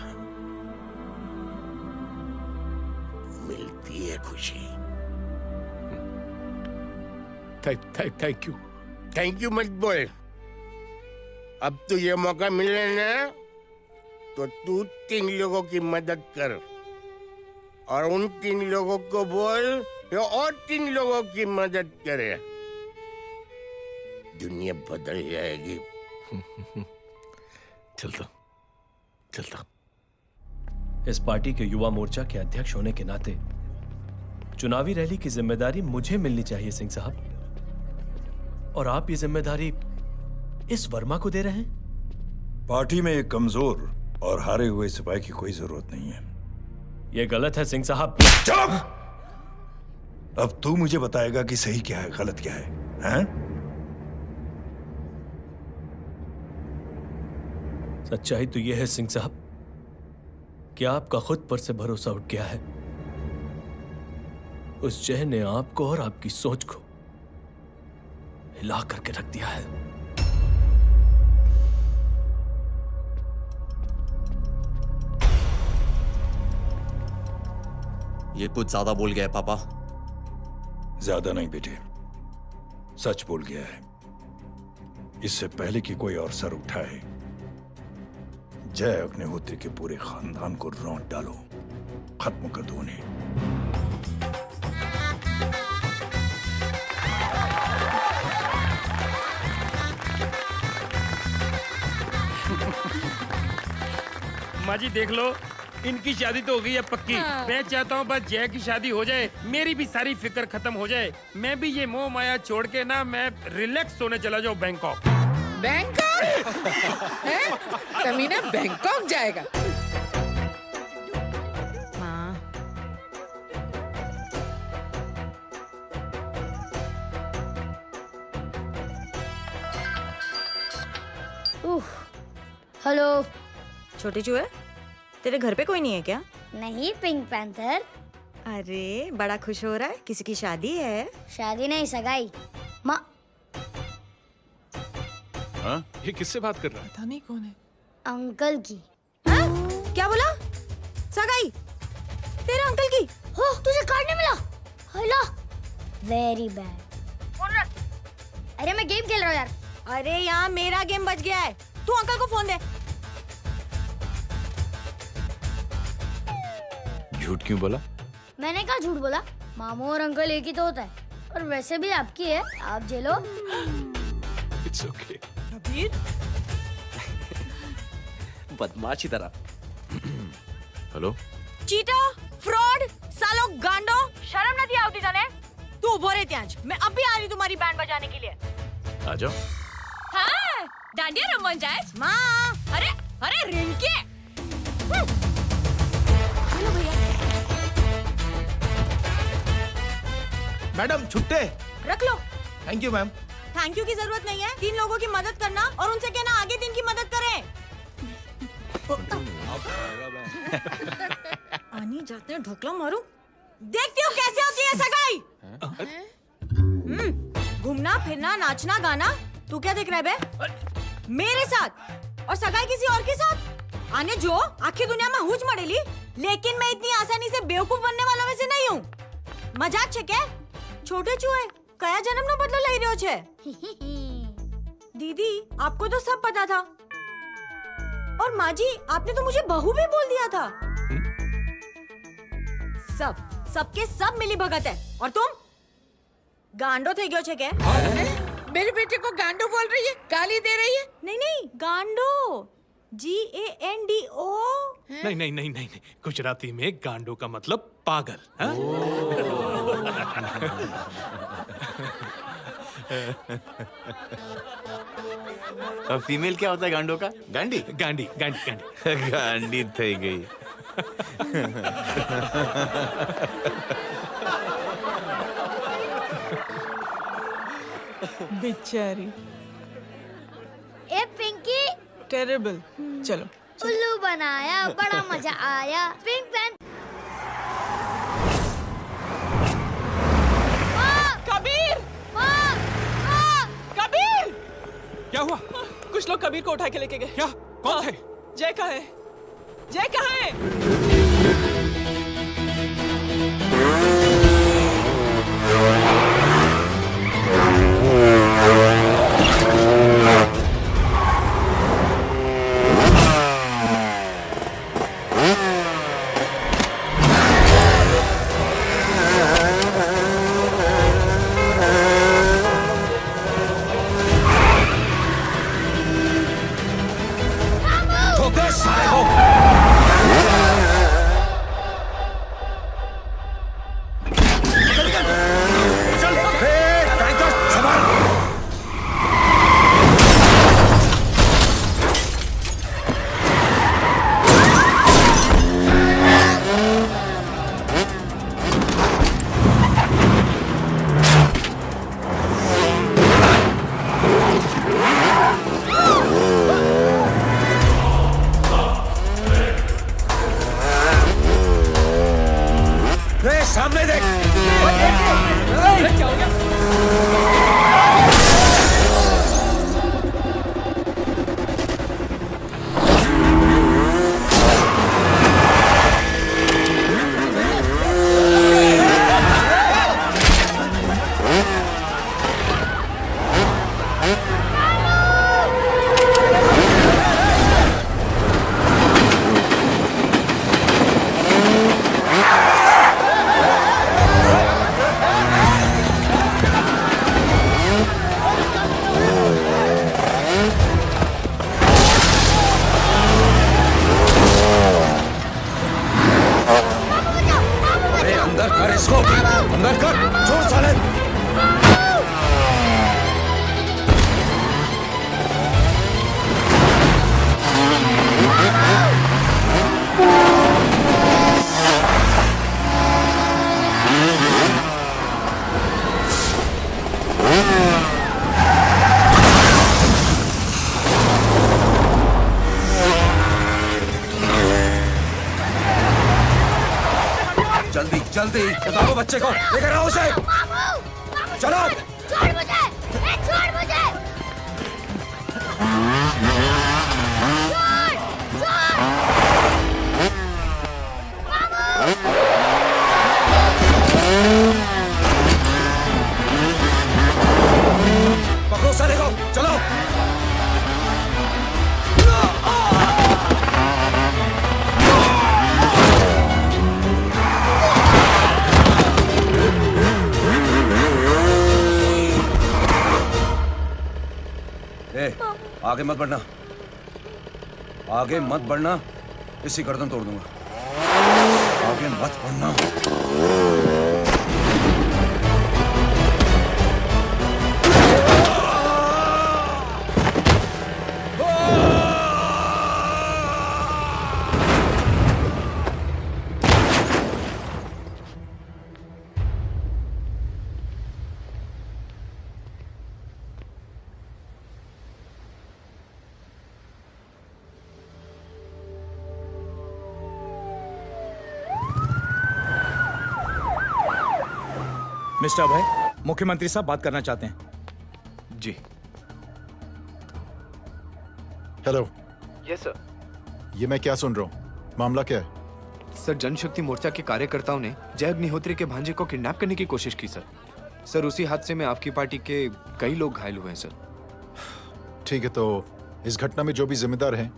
मिलती है खुशी। Thank you. थैंक यू मत बोल। अब तो ये मौका मिले ना, तो तू 3 लोगों की मदद कर और उन 3 लोगों को बोल जो और 3 लोगों की मदद करे। दुनिया बदल जाएगी। चलता। चलता। इस पार्टी के युवा मोर्चा के अध्यक्ष होने के नाते चुनावी रैली की जिम्मेदारी मुझे मिलनी चाहिए सिंह साहब, और आप ये जिम्मेदारी इस वर्मा को दे रहे हैं। पार्टी में एक कमजोर और हारे हुए सिपाही की कोई जरूरत नहीं है। यह गलत है सिंह साहब। चुप! अब तू मुझे बताएगा कि सही क्या है, गलत क्या है, हैं? सच्चाई तो यह है सिंह साहब कि आपका खुद पर से भरोसा उठ गया है। उस जहर ने आपको और आपकी सोच को हिला करके रख दिया है। ये कुछ ज्यादा बोल गया है पापा। ज्यादा नहीं बेटे, सच बोल गया है। इससे पहले कि कोई और सर उठाए, जय अग्निहोत्री के पूरे खानदान को रौंद डालो, खत्म कर दो उन्हें। माँ जी देख लो, इनकी शादी तो हो गई है पक्की। हाँ। मैं चाहता हूँ बस जय की शादी हो जाए, मेरी भी सारी फिक्र खत्म हो जाए। मैं भी ये मोह माया छोड़ के ना मैं रिलैक्स होने चला जाऊँ बैंकॉक। बैंकॉक? हैं? कमीना बैंकॉक जाएगा? हेलो। छोटे चूहे, तेरे घर पे कोई नहीं है क्या? नहीं, पिंक पैंथर। अरे बड़ा खुश हो रहा है, किसी की शादी है? शादी नहीं, सगाई। माँ। हाँ? ये किससे बात कर रहा है? पता नहीं कौन है। अंकल की। हाँ? क्या बोला? सगाई? तेरे अंकल की? हो, तुझे कार्ड नहीं मिला? हेलो। Very bad. फोन रख। अरे मैं गेम खेल रहा हूँ यार। अरे यहाँ मेरा गेम बच गया है, तू अंकल को फोन दे। झूठ क्यों बोला? मैंने कहा झूठ बोला? मामू और अंकल एक ही तो होता है, और वैसे भी आपकी है, आप झेलो। It's okay. कबीर, बदमाशी तरह। हेलो। चीटा, फ्रॉड, सालो गांडो, शर्म नहीं आती तने? तू उभो रे त्याज, मैं अब भी आ रही तुम्हारी बैंड बजाने के लिए। आ जाओ। हाँ, डांडिया रमन जाए। माँ, अरे अरे रिंकी। हेलो भैया। मैडम छुट्टे रख लो। Thank you ma'am. Thank you की जरूरत नहीं है, 3 लोगों की मदद करना और उनसे कहना आगे दिन की मदद करें। आनी जाते हैं ढोकला मारूं। देखती हूँ कैसे होती है सगाई। घूमना फिरना नाचना गाना, तू क्या देख रहा है बे? मेरे साथ और सगाई किसी और के साथ? आने जो आखिर दुनिया में हुज मड़ेली, लेकिन मैं इतनी आसानी से बेवकूफ बनने वालों में से नहीं हूँ। मजाक छे क्या? छोटे चूहे कया जन्म नो बदलो लई रह्यो छे? दीदी आपको तो सब पता था, और माँ जी आपने तो मुझे बहू भी बोल दिया था। सबके सब मिली भगत है, और तुम गांडो थे गयो छे क्या? मेरे बेटे को गांडो बोल रही है, गाली दे रही है? नहीं नहीं, गांडो, GANDO। नहीं नहीं नहीं नहीं, गुजराती में गांडो का मतलब पागल। हाँ? और फीमेल क्या होता है गांडो का? गांडी। गांडी गांडी गांडी गांडी थई गई। बेचारी। ए पिंकी। टेरेबल। चलो। उल्लू बनाया, बड़ा मजा आया। Pink panther. कबीर! कबीर! क्या हुआ? कुछ लोग कबीर को उठा के लेके गए। क्या? कौन थे? जय कहाँ है? जय कहाँ है? ठोकर साले को। अंदर कर, छोड़ साले। जल्दी जल्दी बताओ बच्चे को, लेकर आओ उसे। चलो। छोड़ मुझे, छोड़ मुझे। पकड़ो साले को, चलो। आगे मत बढ़ना, आगे मत बढ़ना, इसी गर्दन तोड़ दूंगा। आगे मत बढ़ना। मिस्टर अभय, मुख्यमंत्री साहब बात करना चाहते हैं। जी। हेलो। Yes sir. ये मैं क्या सुन रहा हूँ? मामला क्या है? सर, जनशक्ति मोर्चा के कार्यकर्ताओं ने जय अग्निहोत्री के भांजे को किडनैप करने की कोशिश की सर। सर, उसी हादसे में आपकी पार्टी के कई लोग घायल हुए हैं सर। ठीक है, तो इस घटना में जो भी जिम्मेदार हैं,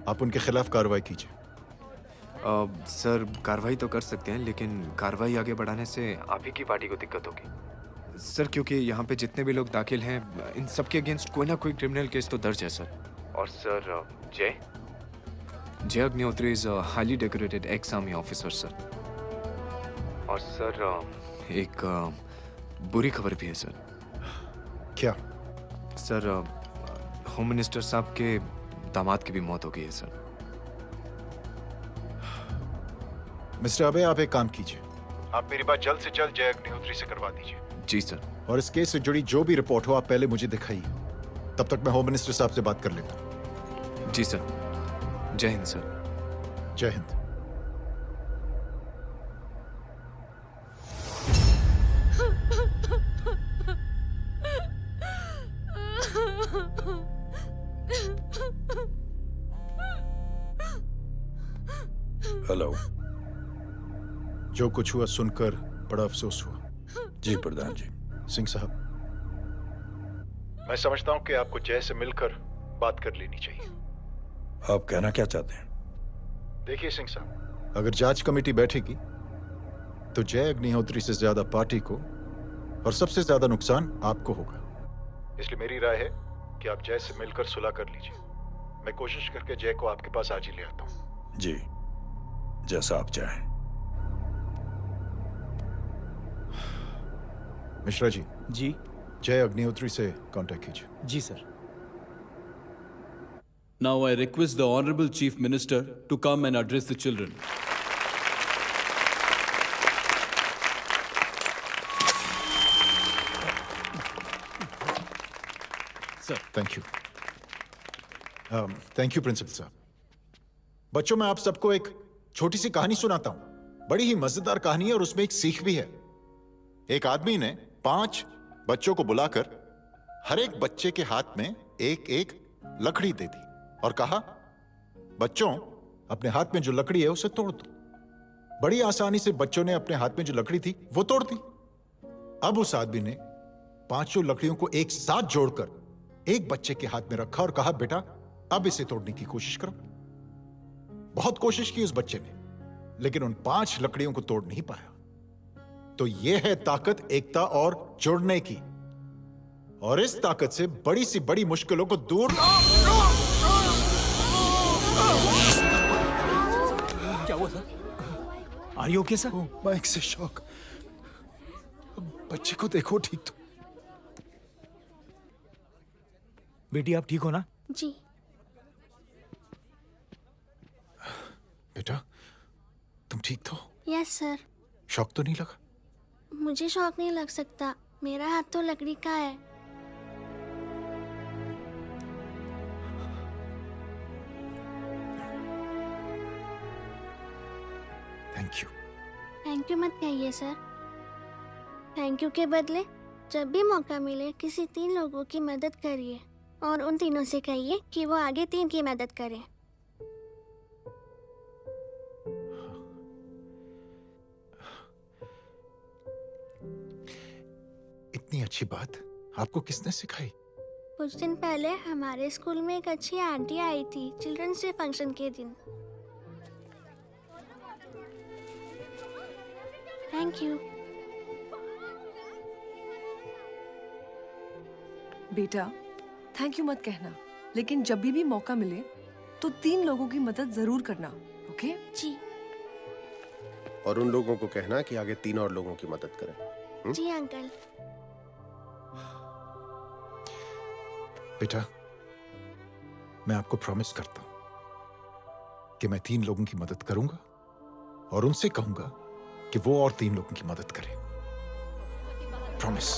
आप उनके खिलाफ कार्रवाई कीजिए। सर, कार्रवाई तो कर सकते हैं, लेकिन कार्रवाई आगे बढ़ाने से आप ही की पार्टी को दिक्कत होगी सर, क्योंकि यहाँ पे जितने भी लोग दाखिल हैं, इन सबके अगेंस्ट कोई ना कोई क्रिमिनल केस तो दर्ज है सर। और सर, जय Agnihotri is a highly decorated ex army officer sir. और सर, एक बुरी खबर भी है सर। क्या? सर, होम मिनिस्टर साहब के दामाद की भी मौत हो गई है सर। मिस्टर अबे, आप एक काम कीजिए, आप मेरी बात जल्द से जल्द जय अग्निहोत्री से करवा दीजिए। जी सर। और इस केस से जुड़ी जो भी रिपोर्ट हो, आप पहले मुझे दिखाइए। तब तक मैं होम मिनिस्टर साहब से बात कर लेता हूँ। जी सर। जय हिंद सर। जय हिंद। हेलो। जो कुछ हुआ सुनकर बड़ा अफसोस हुआ। जी प्रधान जी। सिंह साहब, मैं समझता हूं कि आपको जय से मिलकर बात कर लेनी चाहिए। आप कहना क्या चाहते हैं? देखिए सिंह साहब, अगर जांच कमेटी बैठेगी तो जय अग्निहोत्री से ज्यादा पार्टी को और सबसे ज्यादा नुकसान आपको होगा। इसलिए मेरी राय है कि आप जय से मिलकर सुलह कर लीजिए। मैं कोशिश करके जय को आपके पास आज ही ले आता हूं। जी, जैसा आप चाहें। मिश्रा जी। जी। जय अग्निहोत्री से कांटेक्ट कीजिए। जी sir. Now I request the Honorable Chief Minister to come and address the children. Sir, thank you. Thank you principal साहब। बच्चों, मैं आप सबको एक छोटी सी कहानी सुनाता हूं। बड़ी ही मजेदार कहानी है और उसमें एक सीख भी है। एक आदमी ने 5 बच्चों को बुलाकर हर एक बच्चे के हाथ में एक एक लकड़ी दे दी और कहा, बच्चों, अपने हाथ में जो लकड़ी है उसे तोड़ दो। बड़ी आसानी से बच्चों ने अपने हाथ में जो लकड़ी थी वो तोड़ दी। अब उस आदमी ने 5 लकड़ियों को एक साथ जोड़कर एक बच्चे के हाथ में रखा और कहा, बेटा अब इसे तोड़ने की कोशिश करो। बहुत कोशिश की उस बच्चे ने, लेकिन उन 5 लकड़ियों को तोड़ नहीं पाया। तो यह है ताकत एकता और जुड़ने की, और इस ताकत से बड़ी सी बड़ी मुश्किलों को दूर। क्या हुआ sir? Are you okay sir? Mike से शॉक। बच्चे को देखो ठीक तो। बेटी आप ठीक हो ना? जी। बेटा तुम ठीक तो? Yes sir. शॉक तो नहीं लगा? मुझे शौक नहीं लग सकता, मेरा हाथ तो लकड़ी का है। Thank you. थैंक यू मत कहिए सर। थैंक यू के बदले जब भी मौका मिले किसी 3 लोगों की मदद करिए, और उन तीनों से कहिए कि वो आगे 3 की मदद करें। इतनी अच्छी बात आपको किसने सिखाई? कुछ दिन पहले हमारे स्कूल में एक अच्छी आंटी आई थी चिल्ड्रंस डे फंक्शन के दिन। Thank you. बेटा थैंक यू मत कहना, लेकिन जब भी मौका मिले तो 3 लोगों की मदद जरूर करना, ओके? जी। और उन लोगों को कहना कि आगे 3 और लोगों की मदद करें। जी अंकल। बेटा मैं आपको प्रॉमिस करता हूं कि मैं 3 लोगों की मदद करूंगा और उनसे कहूंगा कि वो और 3 लोगों की मदद करें। प्रॉमिस।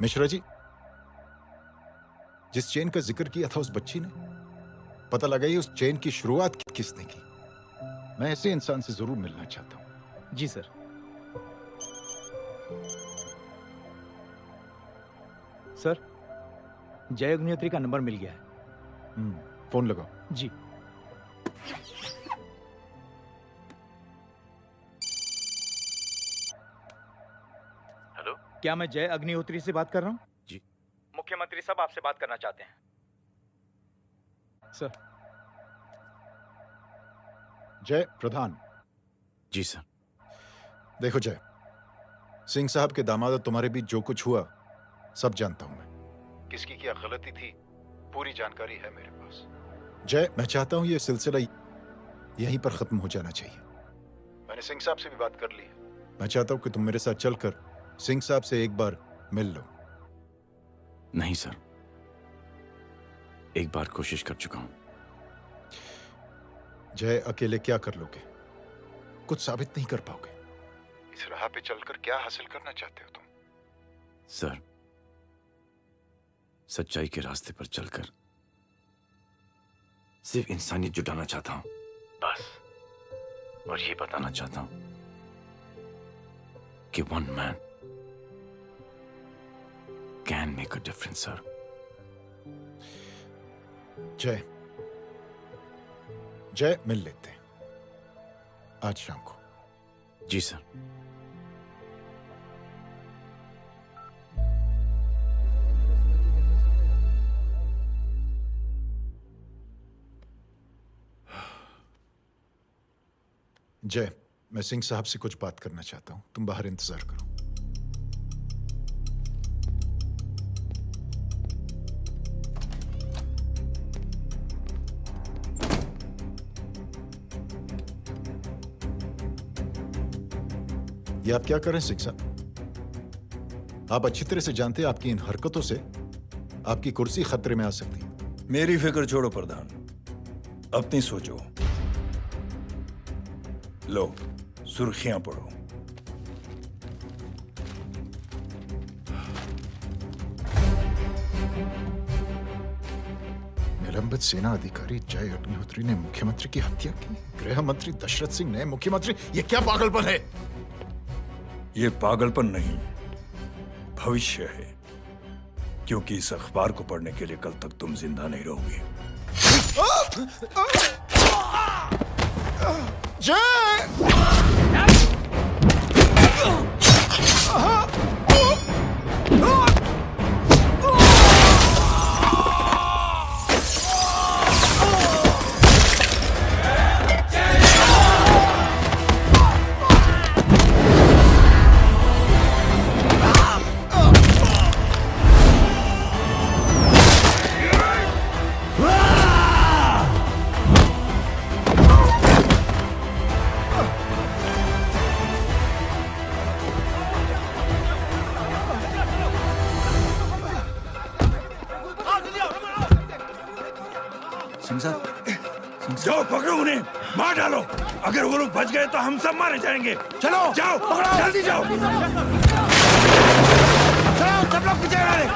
मिश्रा जी, जिस चेन का जिक्र किया था उस बच्ची ने, पता लगाइए उस चेन की शुरुआत किसने की। मैं ऐसे इंसान से जरूर मिलना चाहता हूं। जी सर। सर जय अग्निहोत्री का नंबर मिल गया है। फोन लगाओ। जी। हेलो, क्या मैं जय अग्निहोत्री से बात कर रहा हूँ? जी। मुख्यमंत्री साहब आपसे बात करना चाहते हैं सर। जय प्रधान। जी सर। देखो जय, सिंह साहब के दामाद और तुम्हारे बीच जो कुछ हुआ सब जानता हूं मैं। किसकी क्या गलती थी पूरी जानकारी है मेरे पास। जय मैं चाहता हूं ये सिलसिला यहीं पर खत्म हो जाना चाहिए। मैंने सिंह साहब से भी बात कर ली है। मैं चाहता हूं कि तुम मेरे साथ चलकर सिंह साहब से एक बार मिल लो। नहीं सर, एक बार कोशिश कर चुका हूं। जय अकेले क्या कर लोगे? कुछ साबित नहीं कर पाओगे। इस राह पे चलकर क्या हासिल करना चाहते हो तुम? सर, सच्चाई के रास्ते पर चलकर सिर्फ इंसानियत जुटाना चाहता हूं, बस। और ये बताना चाहता हूं कि one man can make a difference sir. जय, जय मिल लेते हैं आज शाम को। जी सर। जय, मैं सिंह साहब से कुछ बात करना चाहता हूं, तुम बाहर इंतजार करो। ये आप क्या कर रहे हैं सिंह साहब? आप अच्छी तरह से जानते हैं आपकी इन हरकतों से आपकी कुर्सी खतरे में आ सकती है। मेरी फिक्र छोड़ो प्रधान, अपनी सोचो। लो सुर्खियां पढ़ो। निलंबित सेना अधिकारी जय अग्निहोत्री ने मुख्यमंत्री की हत्या की। गृह मंत्री दशरथ सिंह ने मुख्यमंत्री, ये क्या पागलपन है? ये पागलपन नहीं, भविष्य है, क्योंकि इस अखबार को पढ़ने के लिए कल तक तुम जिंदा नहीं रहोगे। जाओ पकड़ो उन्हें, मार डालो। अगर वो लोग बच गए तो हम सब मारे जाएंगे। चलो जाओ, पकड़ो, जल्दी जाओ। चलो सब लोग पीछे आ रहे।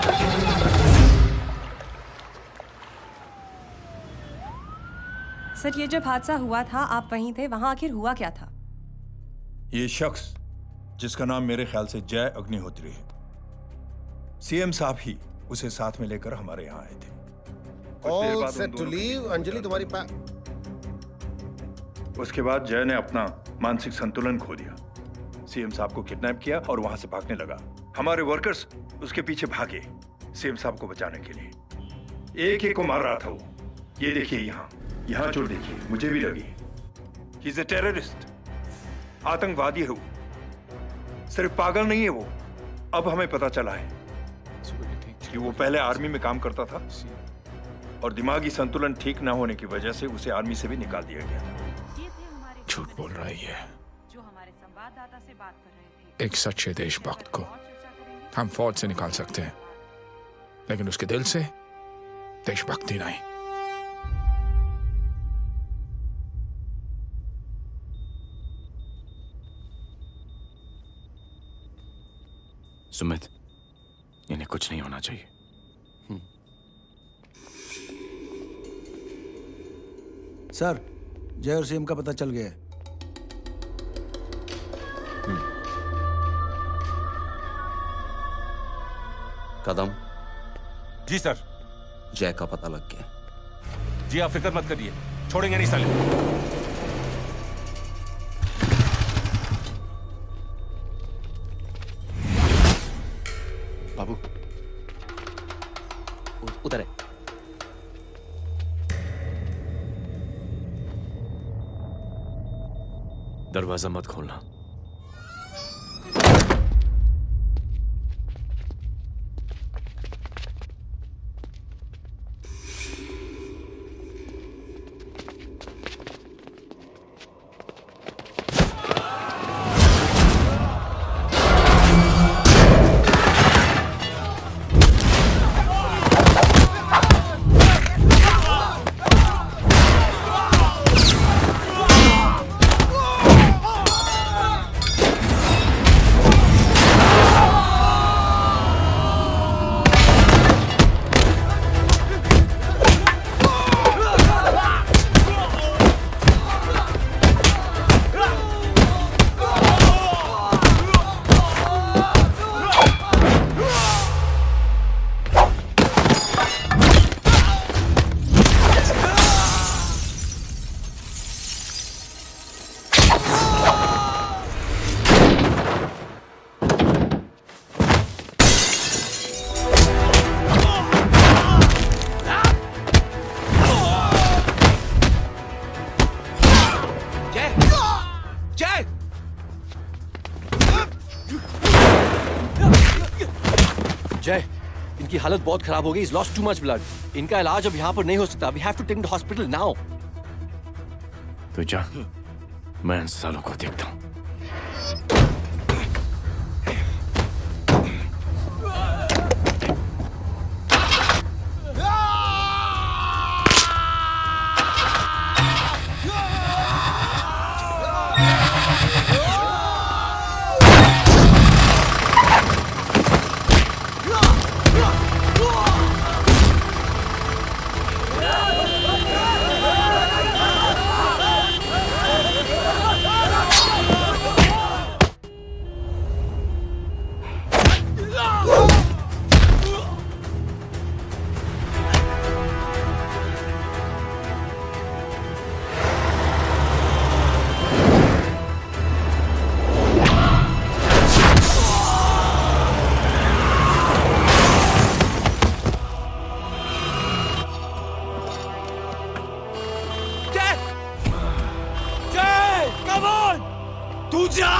सर, ये जब हादसा हुआ था आप वहीं थे, वहां आखिर हुआ क्या था? ये शख्स जिसका नाम मेरे ख्याल से जय अग्निहोत्री है, सीएम साहब ही उसे साथ में लेकर हमारे यहाँ आए थे। All set to leave. Anjali तुम्हारी उसके बाद जय ने अपना मानसिक संतुलन खो दिया, सीएम साहब को किडनैप किया और वहां से भागने लगा। हमारे वर्कर्स उसके पीछे भागे सीएम साहब को बचाने के लिए। एक को मार रहा था वो। ये देखिए यहाँ चोट देखिए, मुझे भी लगी। ही इज अ टेररिस्ट, आतंकवादी है वो, सिर्फ पागल नहीं है वो। अब हमें पता चला है कि वो पहले आर्मी में काम करता था और दिमागी संतुलन ठीक ना होने की वजह से उसे आर्मी से भी निकाल दिया गया था। झूठ बोल रहा है ये। जो हमारे संवाददाता से बात कर रहे थे। एक सच्चे देशभक्त को हम फौज से निकाल सकते हैं, लेकिन उसके दिल से देशभक्ति नहीं। सुमित, इन्हें कुछ नहीं होना चाहिए। सर, जय और सीएम का पता चल गया है। कदम। जी सर। जय का पता लग गया। जी आप फिक्र मत करिए, छोड़ेंगे नहीं साले। बाबू उधर है। दरवाजा मत खोलना। जय, इनकी हालत बहुत खराब हो गई। He's lost too much blood. इनका इलाज अब यहाँ पर नहीं हो सकता। We have to take him to hospital now. तो जा, मैं इन सालों को देखता हूँ। तू जा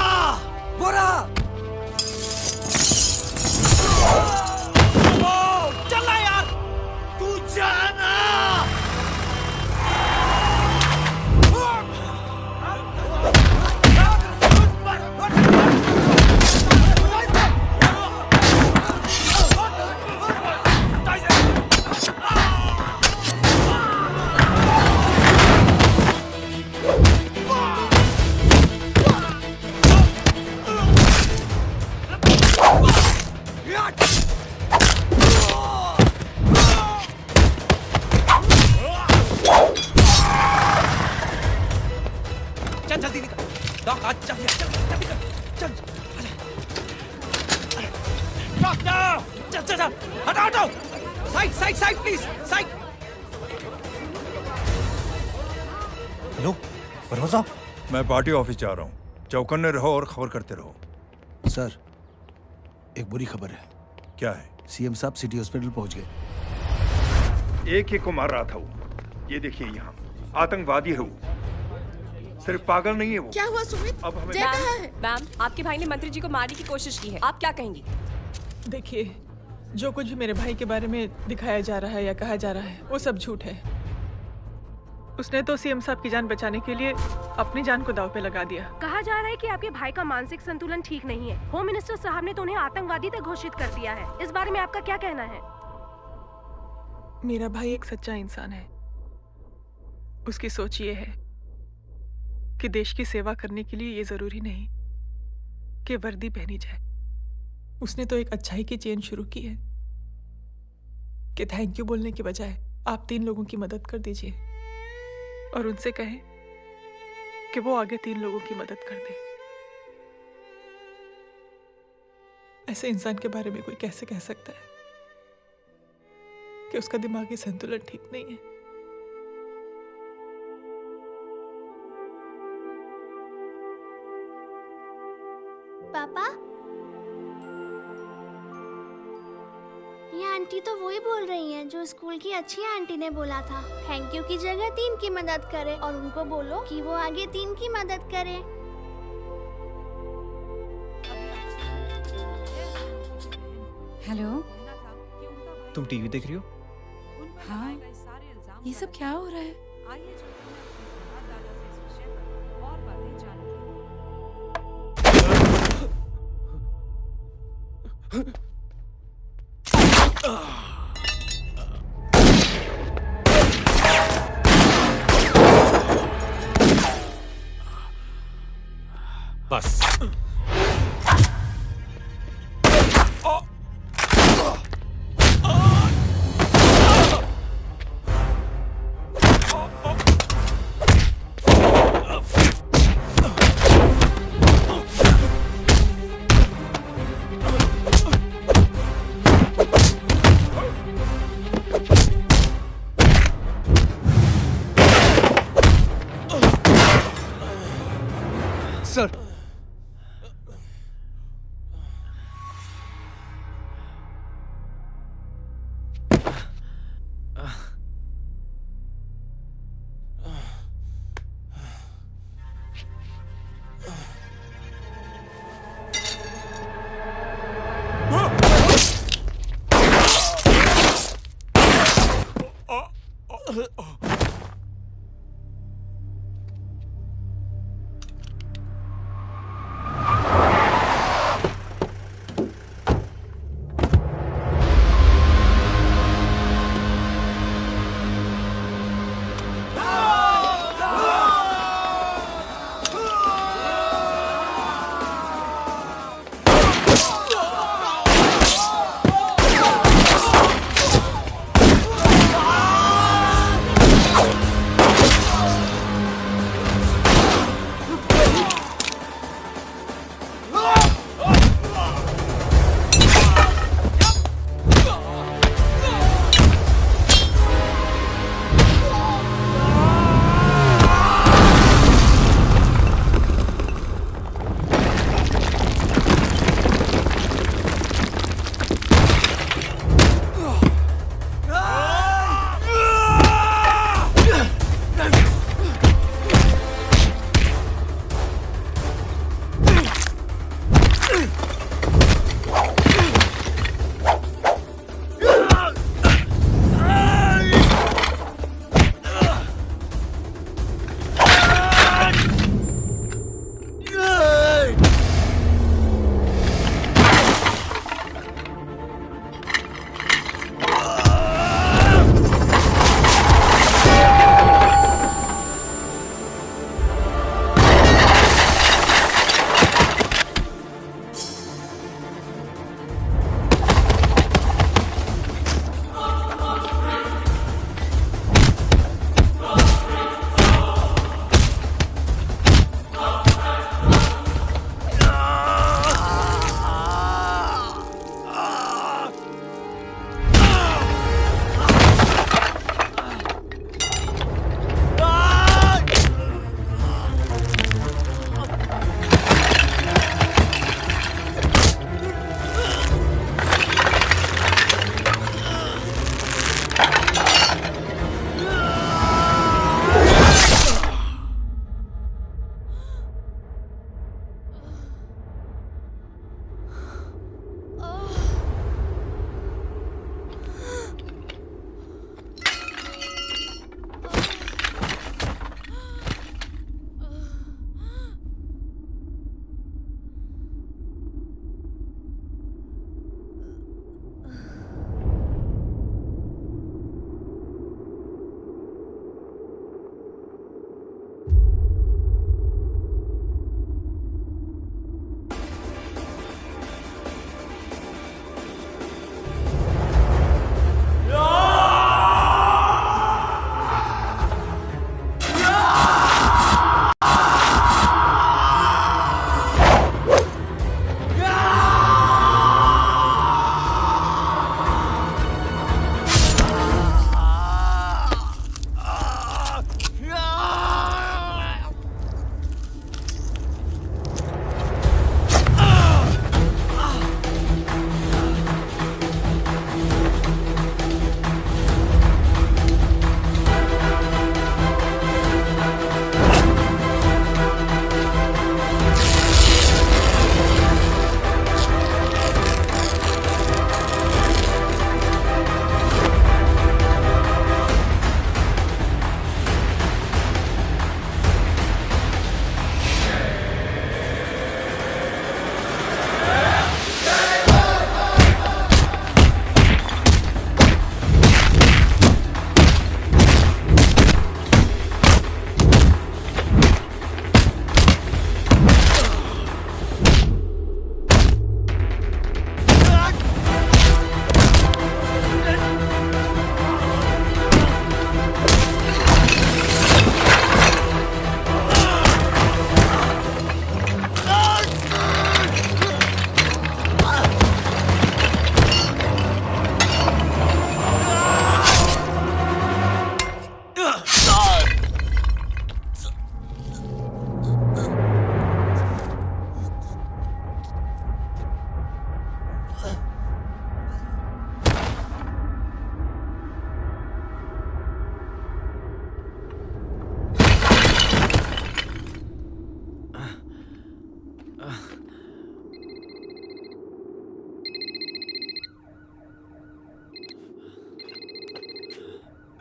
बोरा चल यार तू जाना चल जल्दी निकल डॉक आज चल चल जल्दी कर चल डॉक्टर चल चल चल हटाओ हटाओ side side side please side hello Verma साहब मैं पार्टी ऑफिस जा रहा हूँ चौकन्ने रहो और खबर करते रहो सर एक बुरी खबर है। क्या है? सीएम साहब सिटी हॉस्पिटल पहुंच गए। एक को मार रहा था वो। ये देखिए यहाँ आतंकवादी है वो। सिर्फ पागल नहीं है वो। क्या हुआ सुमित? अब हमें जय कहाँ है? मैम आपके भाई ने मंत्री जी को मारने की कोशिश की है, आप क्या कहेंगी? देखिए, जो कुछ भी मेरे भाई के बारे में दिखाया जा रहा है या कहा जा रहा है वो सब झूठ है। उसने तो सीएम साहब की जान बचाने के लिए अपनी जान को दांव पे लगा दिया। कहा जा रहा है कि आपके भाई का मानसिक संतुलन ठीक नहीं है। होम मिनिस्टर साहब ने तो उन्हें आतंकवादी तक घोषित कर दिया है। इस बारे में आपका क्या कहना है? मेरा भाई एक सच्चा इंसान है। उसकी सोच ये है कि देश की सेवा करने के लिए ये जरूरी नहीं कि वर्दी पहनी जाए। उसने तो एक अच्छाई की चेन शुरू की है कि थैंक यू बोलने के बजाय आप 3 लोगों की मदद कर दीजिए और उनसे कहें कि वो आगे 3 लोगों की मदद कर दे। ऐसे इंसान के बारे में कोई कैसे कह सकता है कि उसका दिमागी संतुलन ठीक नहीं है? पापा, ये आंटी तो वही बोल रही हैं जो स्कूल की अच्छी आंटी ने बोला था। थैंक यू की जगह 3 की मदद करे और उनको बोलो कि वो आगे 3 की मदद करे। हेलो, तुम टीवी देख रही हो? हाँ, ये सब क्या हो रहा है? बस सर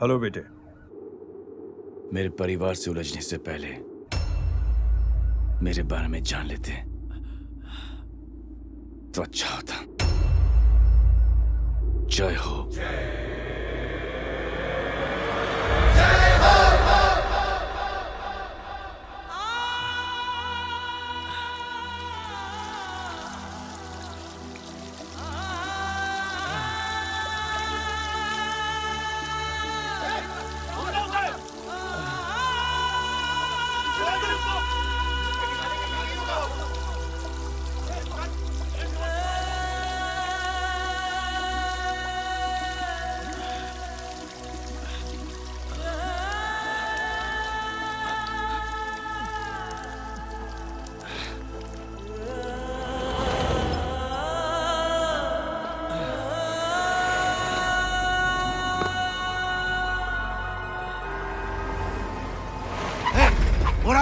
हेलो बेटे। मेरे परिवार से उलझने से पहले मेरे बारे में जान लेते तो अच्छा होता। जय हो।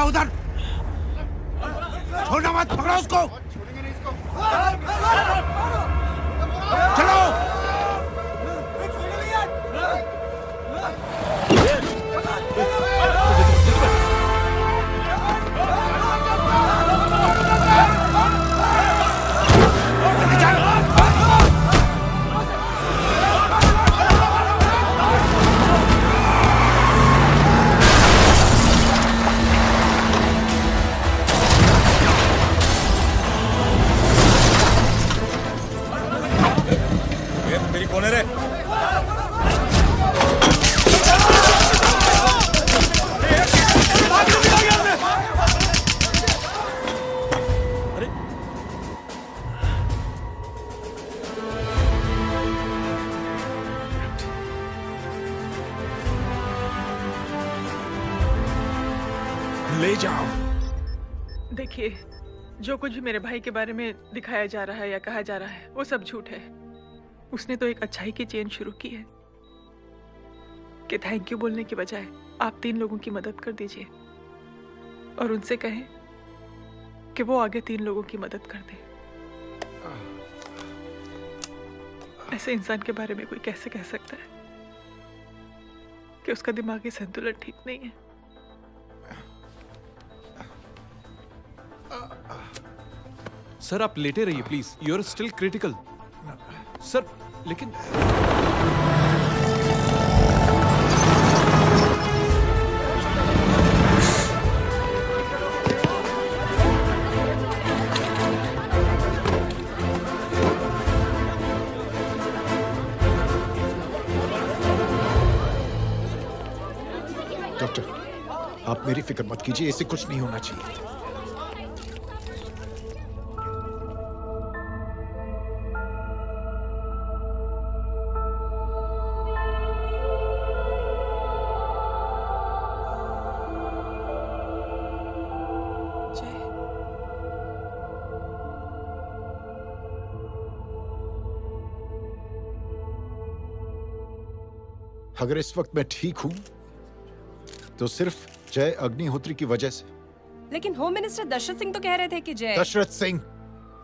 उधर छोड़ना मत, पकड़ो उसको। चलो। कौन है रे? ले जाओ। देखिए, जो कुछ भी मेरे भाई के बारे में दिखाया जा रहा है या कहा जा रहा है वो सब झूठ है। उसने तो एक अच्छाई की चेन शुरू की है कि थैंक यू बोलने की बजाय आप 3 लोगों की मदद कर दीजिए और उनसे कहें कि वो आगे 3 लोगों की मदद कर दे। ऐसे इंसान के बारे में कोई कैसे कह सकता है कि उसका दिमागी संतुलन ठीक नहीं है? सर आप लेटे रहिए please, you are still critical. Sir लेकिन डॉक्टर, आप मेरी फिक्र मत कीजिए, इससे कुछ नहीं होना चाहिए। अगर इस वक्त मैं ठीक हूं तो सिर्फ जय अग्निहोत्री की वजह से। लेकिन होम मिनिस्टर दशरथ सिंह तो कह रहे थे कि जय। दशरथ सिंह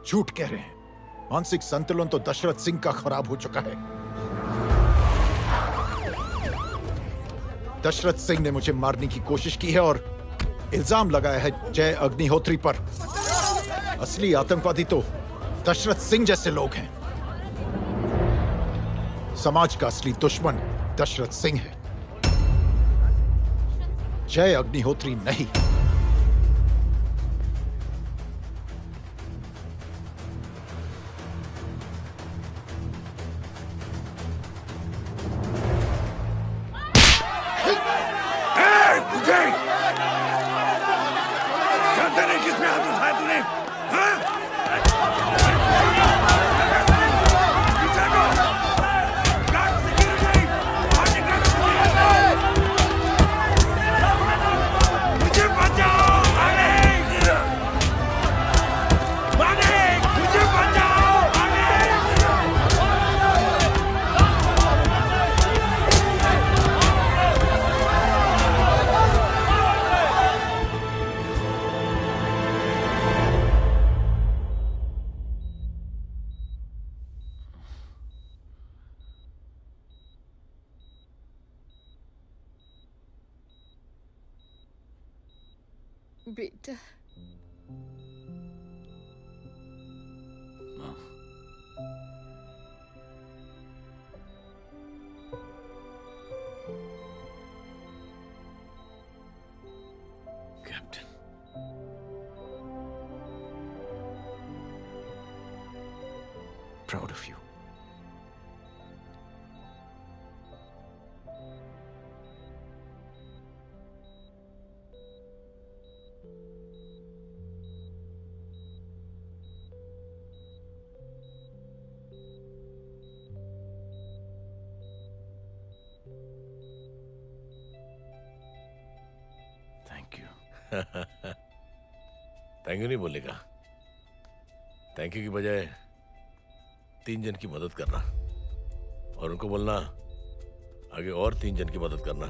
झूठ कह रहे हैं। मानसिक संतुलन तो दशरथ सिंह का खराब हो चुका है। दशरथ सिंह ने मुझे मारने की कोशिश की है और इल्जाम लगाया है जय अग्निहोत्री पर। असली आतंकवादी तो दशरथ सिंह जैसे लोग हैं। समाज का असली दुश्मन दशरथ सिंह है, जय अग्निहोत्री नहीं। जानते नहीं किसमें हाथ उठाया तूने? बेटा captain, proud of you. Thank you. Thank you नहीं बोलेगा, थैंक यू की बजाय 3 जन की मदद करना और उनको बोलना आगे और 3 जन की मदद करना।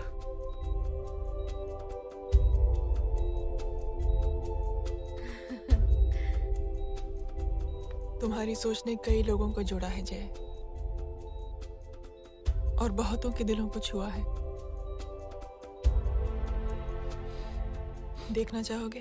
तुम्हारी सोच ने कई लोगों को जोड़ा है जय, और बहुतों के दिलों को छुआ है। देखना चाहोगे?